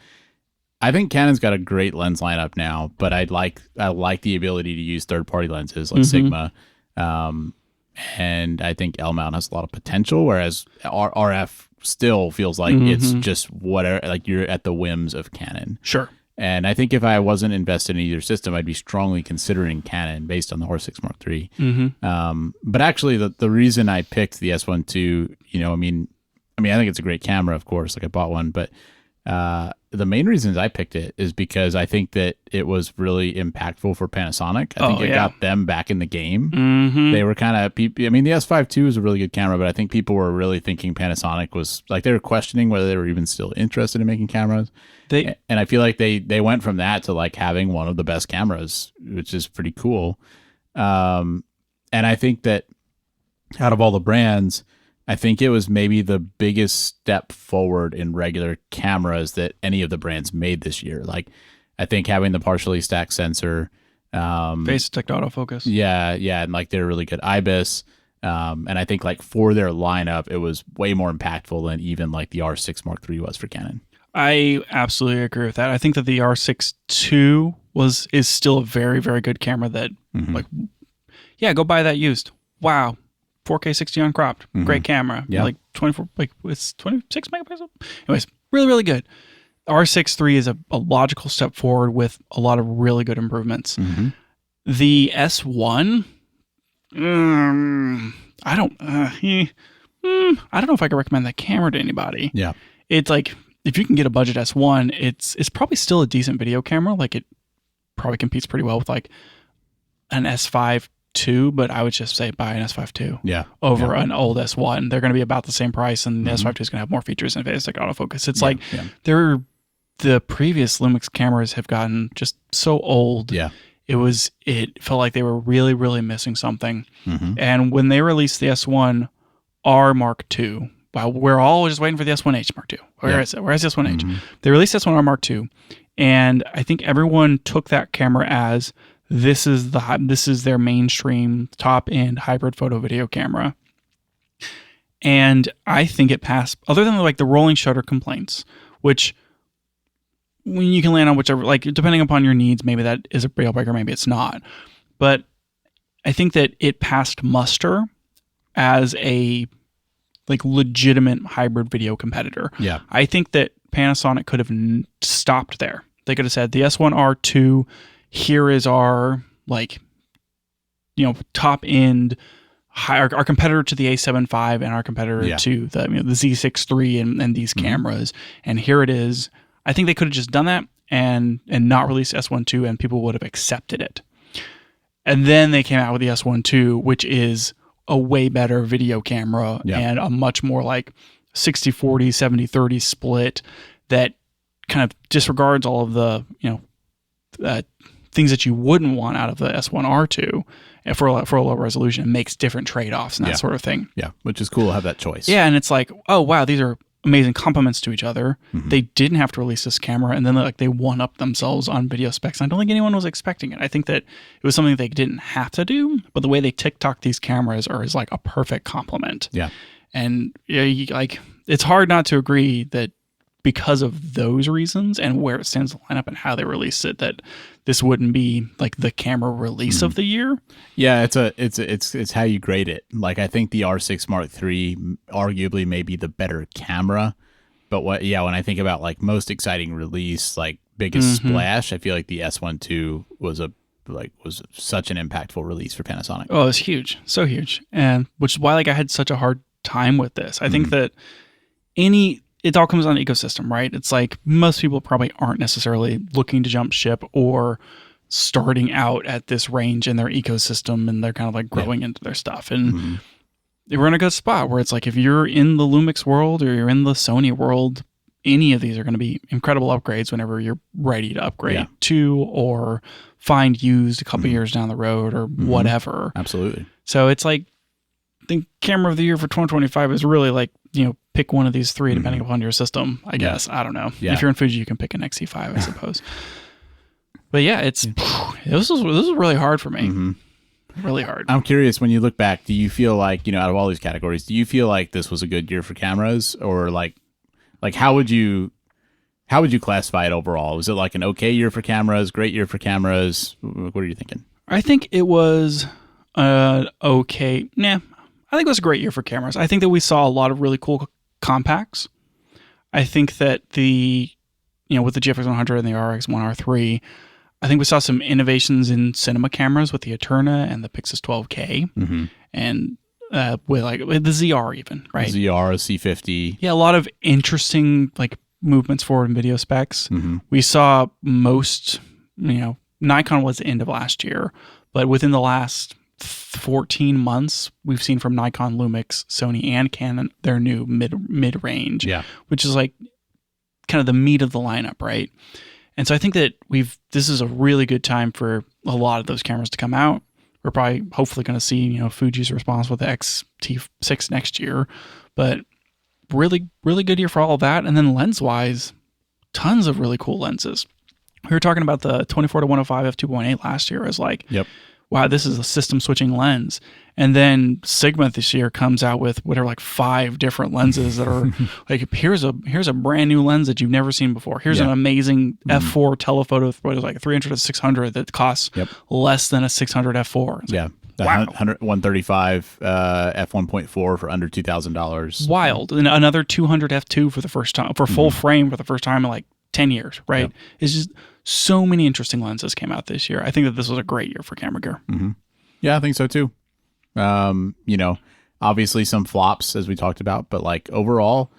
I think Canon's got a great lens lineup now, but I like the ability to use third party lenses like Sigma, and I think L mount has a lot of potential, whereas RF still feels like it's just whatever, like you're at the whims of Canon. Sure. And I think if I wasn't invested in either system, I'd be strongly considering Canon based on the R6 Mark III. But actually, the reason I picked the S1 II, I mean, I think it's a great camera, of course. Like I bought one, but the main reasons I picked it is because I think that it was really impactful for Panasonic. I think it got them back in the game. They were kind of, the S5 II is a really good camera, but I think people were really thinking Panasonic was, like, they were questioning whether they were even still interested in making cameras. And I feel like they went from that to like having one of the best cameras, which is pretty cool. And I think that out of all the brands, I think it was maybe the biggest step forward in regular cameras that any of the brands made this year. Like, I think having the partially stacked sensor, phase detect autofocus. Yeah, and like they're really good IBIS. And I think like for their lineup, it was way more impactful than even like the R6 Mark III was for Canon. I absolutely agree with that. I think that the R6 II is still a very, very good camera that go buy that used. Wow. 4K 60 uncropped. Great camera. Yeah. Like 24, like it's 26 megapixels. Anyways, really, really good. R6 III is a logical step forward with a lot of really good improvements. The S1, I don't know if I could recommend that camera to anybody. Yeah. It's like, if you can get a budget S1, it's probably still a decent video camera. Like, it probably competes pretty well with like an S5 II, but I would just say buy an S5 II over an old S1. They're going to be about the same price, and the S5 II is going to have more features and phase detect autofocus. It's the previous Lumix cameras have gotten just so old. Yeah. It felt like they were really, really missing something. And when they released the S1 R Mark II, wow, we're all just waiting for the S1H Mark II. Where is it? Where's the S1H? They released S1R Mark II, and I think everyone took that camera as this is their mainstream top end hybrid photo video camera. And I think it passed, other than like the rolling shutter complaints, which when you can land on whichever, like depending upon your needs, maybe that is a deal breaker, maybe it's not. But I think that it passed muster as a like legitimate hybrid video competitor. Yeah. I think that Panasonic could have stopped there. They could have said the S1R2, here is our top end, our competitor to the A7 IV and our competitor to the Z6 III and these cameras. And here it is. I think they could have just done that and not released S1 II, and people would have accepted it. And then they came out with the S1 II, which is a way better video camera and a much more like 60-40, 70-30 split that kind of disregards all of the, things that you wouldn't want out of the S1R2 for a low resolution. It makes different trade-offs and that sort of thing. Yeah, which is cool to have that choice. Yeah, and it's like, oh, wow, these are amazing complements to each other. They didn't have to release this camera, and then they one-up themselves on video specs. And I don't think anyone was expecting it. I think that it was something they didn't have to do, but the way they TikTok these cameras is like a perfect complement. Yeah. And it's hard not to agree that because of those reasons and where it stands in the lineup and how they released it, that this wouldn't be like the camera release of the year. Yeah, it's how you grade it. Like, I think the R6 Mark III arguably may be the better camera, but when I think about like most exciting release, like biggest splash, I feel like the S1 II was such an impactful release for Panasonic. Oh, it's huge, so huge, and which is why I had such a hard time with this. I think that it all comes on the ecosystem, right? It's like most people probably aren't necessarily looking to jump ship or starting out at this range in their ecosystem, and they're kind of like growing into their stuff. And we're in a good spot where it's like if you're in the Lumix world or you're in the Sony world, any of these are going to be incredible upgrades whenever you're ready to upgrade to or find used a couple years down the road or whatever. Absolutely. So it's like the camera of the year for 2025 is really like, pick one of these three depending upon your system, I guess. I don't know. Yeah. If you're in Fuji, you can pick an XC5, I suppose. But yeah, this was really hard for me. Really hard. I'm curious, when you look back, do you feel like, out of all these categories, do you feel like this was a good year for cameras, or like how would you classify it overall? Was it like an okay year for cameras, great year for cameras? What are you thinking? I think it was okay. I think it was a great year for cameras. I think that we saw a lot of really cool compacts. I think that with the GFX 100 and the RX 1R3, I think we saw some innovations in cinema cameras with the Eterna and the Pixus 12K, and with the ZR even, right? ZR, C50. Yeah, a lot of interesting movements forward in video specs. We saw most, Nikon was the end of last year, but within the last 14 months, we've seen from Nikon, Lumix, Sony, and Canon their new mid-range, which is like kind of the meat of the lineup, right? And so I think that this is a really good time for a lot of those cameras to come out. We're probably hopefully going to see Fuji's response with the X-T6 next year, but really, really good year for all of that. And then lens-wise, tons of really cool lenses. We were talking about the 24-105 f2.8 last year as wow, this is a system switching lens. And then Sigma this year comes out with 5 different lenses that are here's a brand new lens that you've never seen before. Here's an amazing f4 telephoto, 300 to 600 that costs less than a 600 f4. It's wow. 135 f1.4 for under $2,000. Wild. And another 200 f2 for the first time, for full frame for the first time in 10 years, right? It's just so many interesting lenses came out this year. I think that this was a great year for camera gear. Yeah, I think so too. Obviously some flops as we talked about, but overall,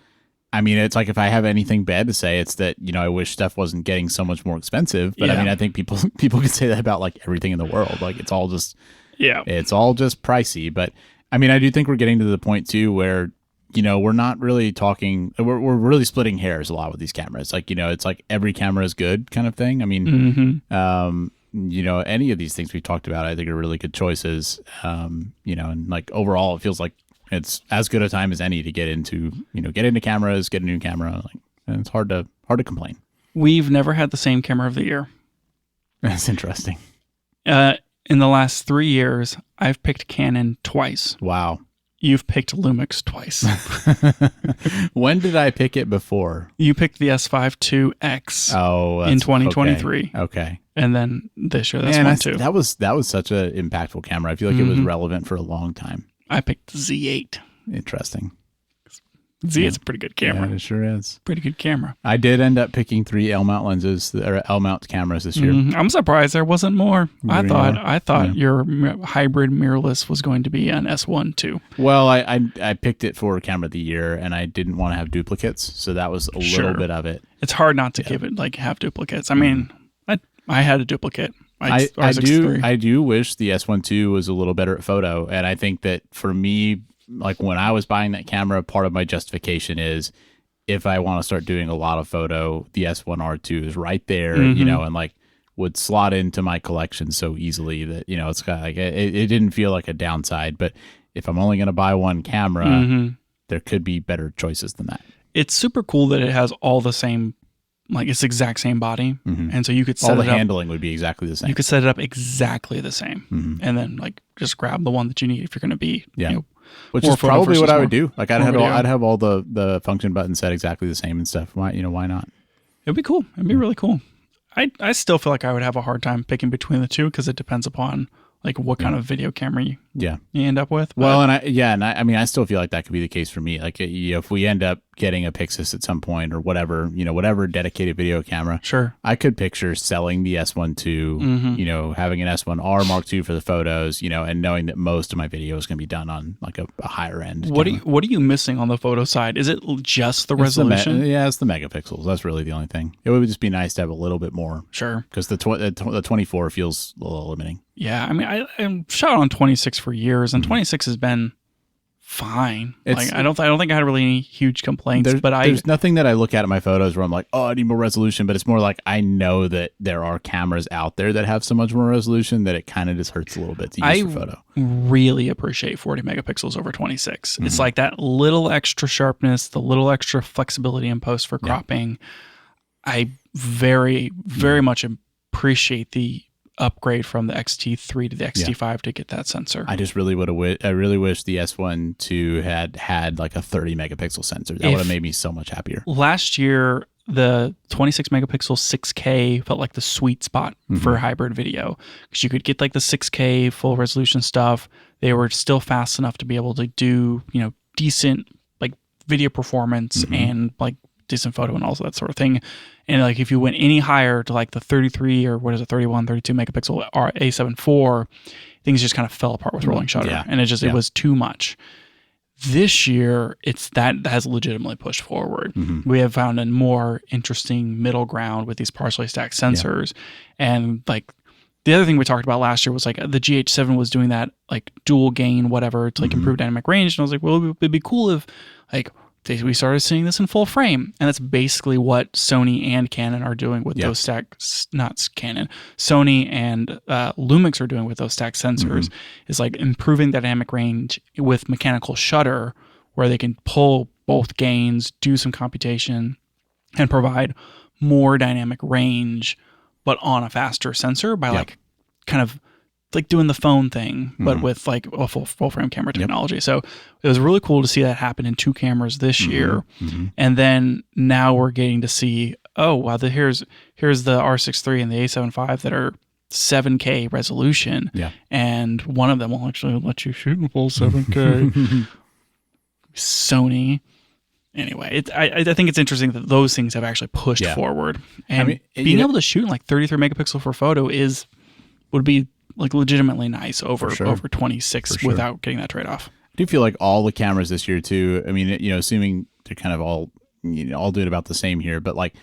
I mean, it's if I have anything bad to say, it's that, I wish stuff wasn't getting so much more expensive, but I mean, I think people can say that about everything in the world. It's all just, it's all just pricey. But I mean, I do think we're getting to the point too, where, we're not really talking, we're really splitting hairs a lot with these cameras. It's every camera is good kind of thing. I mean, any of these things we talked about, I think are really good choices. And overall, it feels like it's as good a time as any to get into cameras, get a new camera. And it's hard to complain. We've never had the same camera of the year. That's interesting. In the last 3 years, I've picked Canon twice. Wow. You've picked Lumix twice. When did I pick it before? You picked the S5 IIX in 2023. Okay. And then this year, that's too. That was such an impactful camera. I feel like it was relevant for a long time. I picked Z8. Interesting. Z8's a pretty good camera. Yeah, it sure is. Pretty good camera. I did end up picking 3 L-mount lenses, or L-mount cameras this year. I'm surprised there wasn't more. I thought your hybrid mirrorless was going to be an S1 too. Well, I picked it for camera of the year, and I didn't want to have duplicates, so that was a little bit of it. It's hard not to give it have duplicates. I mean, I had a duplicate. I do wish the S1 II was a little better at photo, and I think that for me, when I was buying that camera, part of my justification is if I want to start doing a lot of photo, the S1R2 is right there, and would slot into my collection so easily that, you know, it's kind of like, it didn't feel like a downside. But if I'm only going to buy one camera, there could be better choices than that. It's super cool that it has all the same, like it's the exact same body. And so you could set all it the up, handling would be exactly the same. you could set it up exactly the same. And then like just grab the one that you need if you're going to be, you know, which more is probably photo what I versus would do. Like I'd more have all the function buttons set exactly the same and stuff. Why not? It'd be cool. It'd be really cool. I still feel like I would have a hard time picking between the two because it depends upon like what kind of video camera you end up with. But, well, I mean, I still feel like that could be the case for me. Like, you know, if we end up getting a Pixis at some point or whatever, you know, whatever dedicated video camera, sure, I could picture selling the S1 II, you know, having an S1R Mark II for the photos, you know, and knowing that most of my video is going to be done on like a higher end. What are you missing on the photo side? Is it just the resolution? It's the megapixels. That's really the only thing. It would just be nice to have a little bit more. Sure, because the 24 feels a little limiting. Yeah, I mean, I shot on 26 for years, and 26 has been fine. Like, I don't think I had really any huge complaints. There's nothing that I look at my photos where I'm like, oh, I need more resolution. But it's more like I know that there are cameras out there that have so much more resolution that it kind of just hurts a little bit to use for photo. Really appreciate 40 megapixels over 26. It's like that little extra sharpness, the little extra flexibility in post for cropping. I very, very much appreciate the upgrade from the X-T3 to the X-T5 to get that sensor. I just really I really wish the S1 II had like a 30 megapixel sensor. That would have made me so much happier. Last year, the 26 megapixel 6K felt like the sweet spot for hybrid video because you could get like the 6K full resolution stuff. They were still fast enough to be able to do, you know, decent like video performance and like decent photo and all that sort of thing. And like if you went any higher to like the 33 or 31, 32 megapixel or A7 IV, things just kind of fell apart with rolling shutter. And it was too much. This year, that has legitimately pushed forward. We have found a more interesting middle ground with these partially stacked sensors. And like the other thing we talked about last year was like the GH7 was doing that like dual gain, whatever, to like improve dynamic range. And I was like, well, it'd be cool if like we started seeing this in full frame. And that's basically what Sony and Canon are doing with those stacked, not Canon, Sony and Lumix are doing with those stacked sensors, is like improving dynamic range with mechanical shutter where they can pull both gains, do some computation, and provide more dynamic range, but on a faster sensor by like kind of like doing the phone thing, but with like a full frame camera technology. So it was really cool to see that happen in two cameras this year. And then now we're getting to see, oh, wow, here's the R6 III and the A7 V that are 7K resolution. And one of them will actually let you shoot in full 7K. Sony. Anyway, I think it's interesting that those things have actually pushed forward. And being able to shoot in like 33 megapixel for photo would be like legitimately nice over 26 without getting that trade-off. I do feel like all the cameras this year too, I mean, you know, assuming they're kind of all, you know, all doing about the same here, but like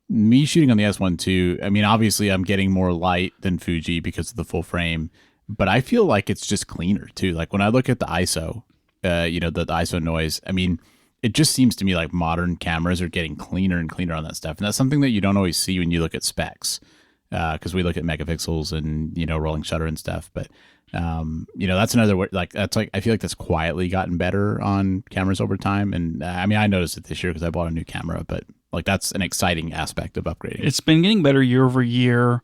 me shooting on the S1 II, I mean, obviously I'm getting more light than Fuji because of the full frame, but I feel like it's just cleaner too. Like when I look at the ISO, you know, the ISO noise, I mean, it just seems to me like modern cameras are getting cleaner and cleaner on that stuff. And that's something that you don't always see when you look at specs. Because we look at megapixels and, you know, rolling shutter and stuff, but you know, that's another way. Like that's like I feel like that's quietly gotten better on cameras over time. And I mean, I noticed it this year because I bought a new camera, but like that's an exciting aspect of upgrading. It's been getting better year over year.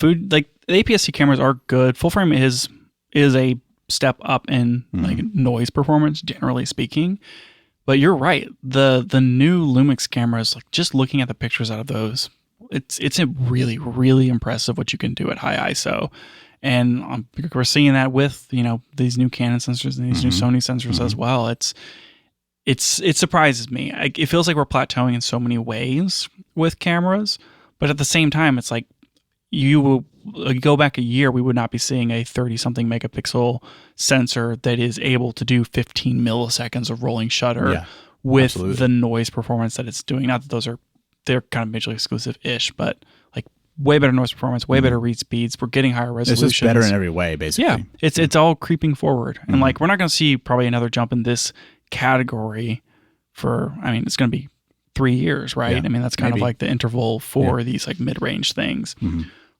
Like the APS-C cameras are good. Full frame is a step up in like noise performance, generally speaking. But you're right. The new Lumix cameras, like just looking at the pictures out of those, it's a really, really impressive what you can do at high ISO. And we're seeing that with, you know, these new Canon sensors and these new Sony sensors as well. It surprises me. It feels like we're plateauing in so many ways with cameras, but at the same time, it's like you will go back a year, we would not be seeing a 30-something megapixel sensor that is able to do 15 milliseconds of rolling shutter with the noise performance that it's doing. Not that they're kind of mutually exclusive-ish, but like way better noise performance, way better read speeds. We're getting higher resolutions. It's just better in every way, basically. Yeah, it's all creeping forward. And like, we're not going to see probably another jump in this category for, I mean, it's going to be 3 years, right? I mean, that's kind of like the interval for these like mid-range things.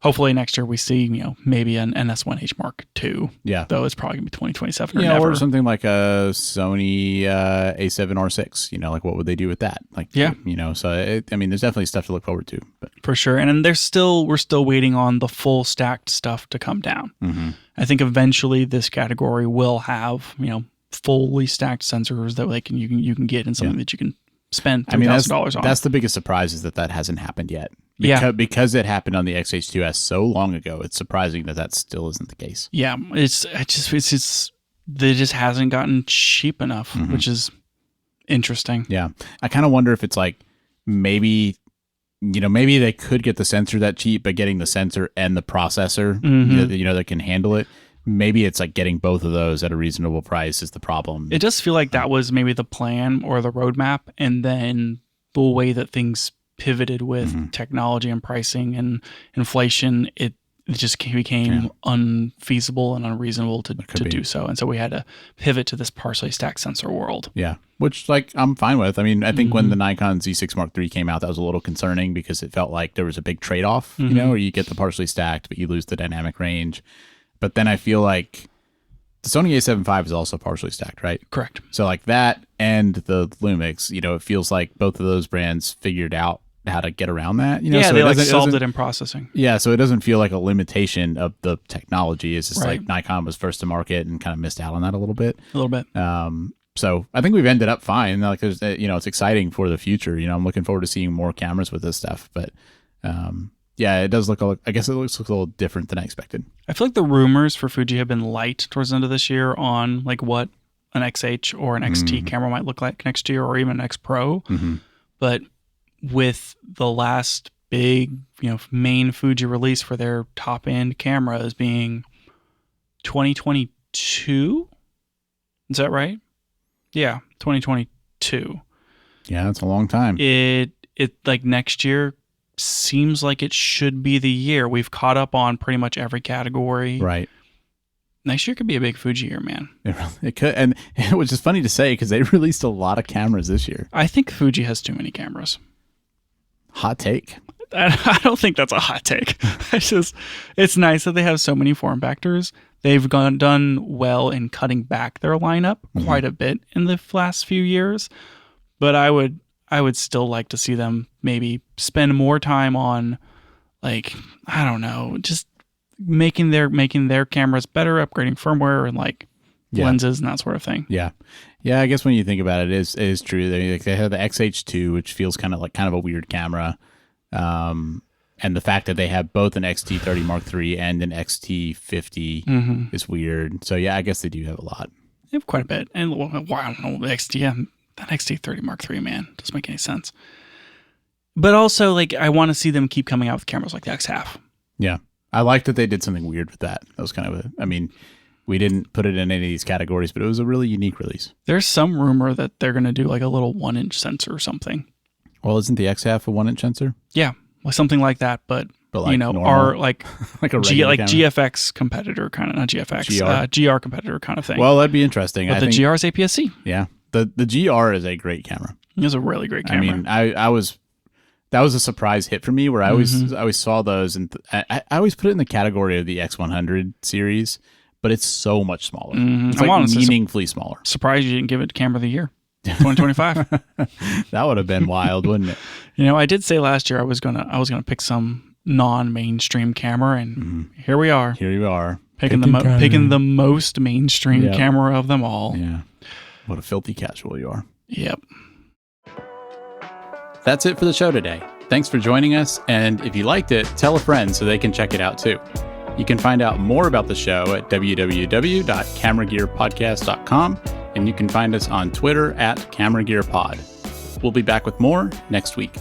hopefully next year we see, maybe an NS1H Mark II. Yeah. Though it's probably going to be 2027 or Yeah, never. or something like a Sony A7R6. Like what would they do with that? Like, Yeah. So there's definitely stuff to look forward to. But For sure. And then we're still waiting on the full stacked stuff to come down. mm-hmm. I think eventually this category will have, fully stacked sensors that you can get in something that you can spend $3,000 on. That's the biggest surprise is that hasn't happened yet. Because it happened on the X-H2S so long ago, it's surprising that still isn't the case. Yeah, it just hasn't gotten cheap enough, which is interesting. Yeah, I kind of wonder if it's like maybe they could get the sensor that cheap, but getting the sensor and the processor, that can handle it. Maybe it's like getting both of those at a reasonable price is the problem. It does feel like that was maybe the plan or the roadmap, and then the way that things pivoted with technology and pricing and inflation, it just became unfeasible and unreasonable to do so. And so we had to pivot to this partially stacked sensor world. Yeah, which I'm fine with. I think when the Nikon Z6 Mark III came out, that was a little concerning because it felt like there was a big trade-off, where you get the partially stacked, but you lose the dynamic range. But then I feel like the Sony A7 IV is also partially stacked, right? Correct. So like that and the Lumix, it feels like both of those brands figured out how to get around that. So they solved it in processing. Yeah, so it doesn't feel like a limitation of the technology. It's just Right. like Nikon was first to market and kind of missed out on that a little bit. A little bit. So I think we've ended up fine. Like there's, it's exciting for the future. I'm looking forward to seeing more cameras with this stuff. But yeah, it does look. I guess it looks a little different than I expected. I feel like the rumors for Fuji have been light towards the end of this year on like what an XH or an XT camera might look like next year, or even an X Pro. But with the last big, main Fuji release for their top end cameras being 2022, is that right? Yeah, 2022. Yeah, that's a long time. It like next year seems like it should be the year. We've caught up on pretty much every category. Right. Next year could be a big Fuji year, man. It could, and which is funny to say because they released a lot of cameras this year. I think Fuji has too many cameras. Hot take. I don't think that's a hot take. It's nice that they have so many form factors. They've done well in cutting back their lineup quite a bit in the last few years, but I would still like to see them maybe spend more time on, like, I don't know, just making their cameras better, upgrading firmware and lenses and that sort of thing. Yeah. I guess when you think about it, it is true. They have the XH2, which feels kind of a weird camera, and the fact that they have both an XT30 Mark III and an XT50 is weird. So yeah, I guess they do have a lot. They have quite a bit, and I don't know, the that XT30 Mark III, man, doesn't make any sense. But also, I want to see them keep coming out with cameras like the X-Half. Yeah, I like that they did something weird with that. That was kind of we didn't put it in any of these categories, but it was a really unique release. There's some rumor that they're going to do a little 1-inch sensor or something. Well, isn't the X-Half a 1-inch sensor? Yeah, something like that, but normal, our like a GFX competitor kind of, not GFX, GR competitor kind of thing. Well, that'd be interesting. But the GR is APS-C. Yeah, the GR is a great camera. It was a really great camera. That was a surprise hit for me where I always saw those, and I always put it in the category of the X100 series, but it's so much smaller. It's meaningfully smaller. Surprised you didn't give it Camera of the Year 2025. That would have been wild, wouldn't it? I did say last year I was gonna pick some non-mainstream camera, and here we are. Here you are, picking the most mainstream camera of them all. Yeah, what a filthy casual you are. Yep. That's it for the show today. Thanks for joining us, and if you liked it, tell a friend so they can check it out too. You can find out more about the show at www.cameragearpodcast.com, and you can find us on Twitter @CameraGearPod. We'll be back with more next week.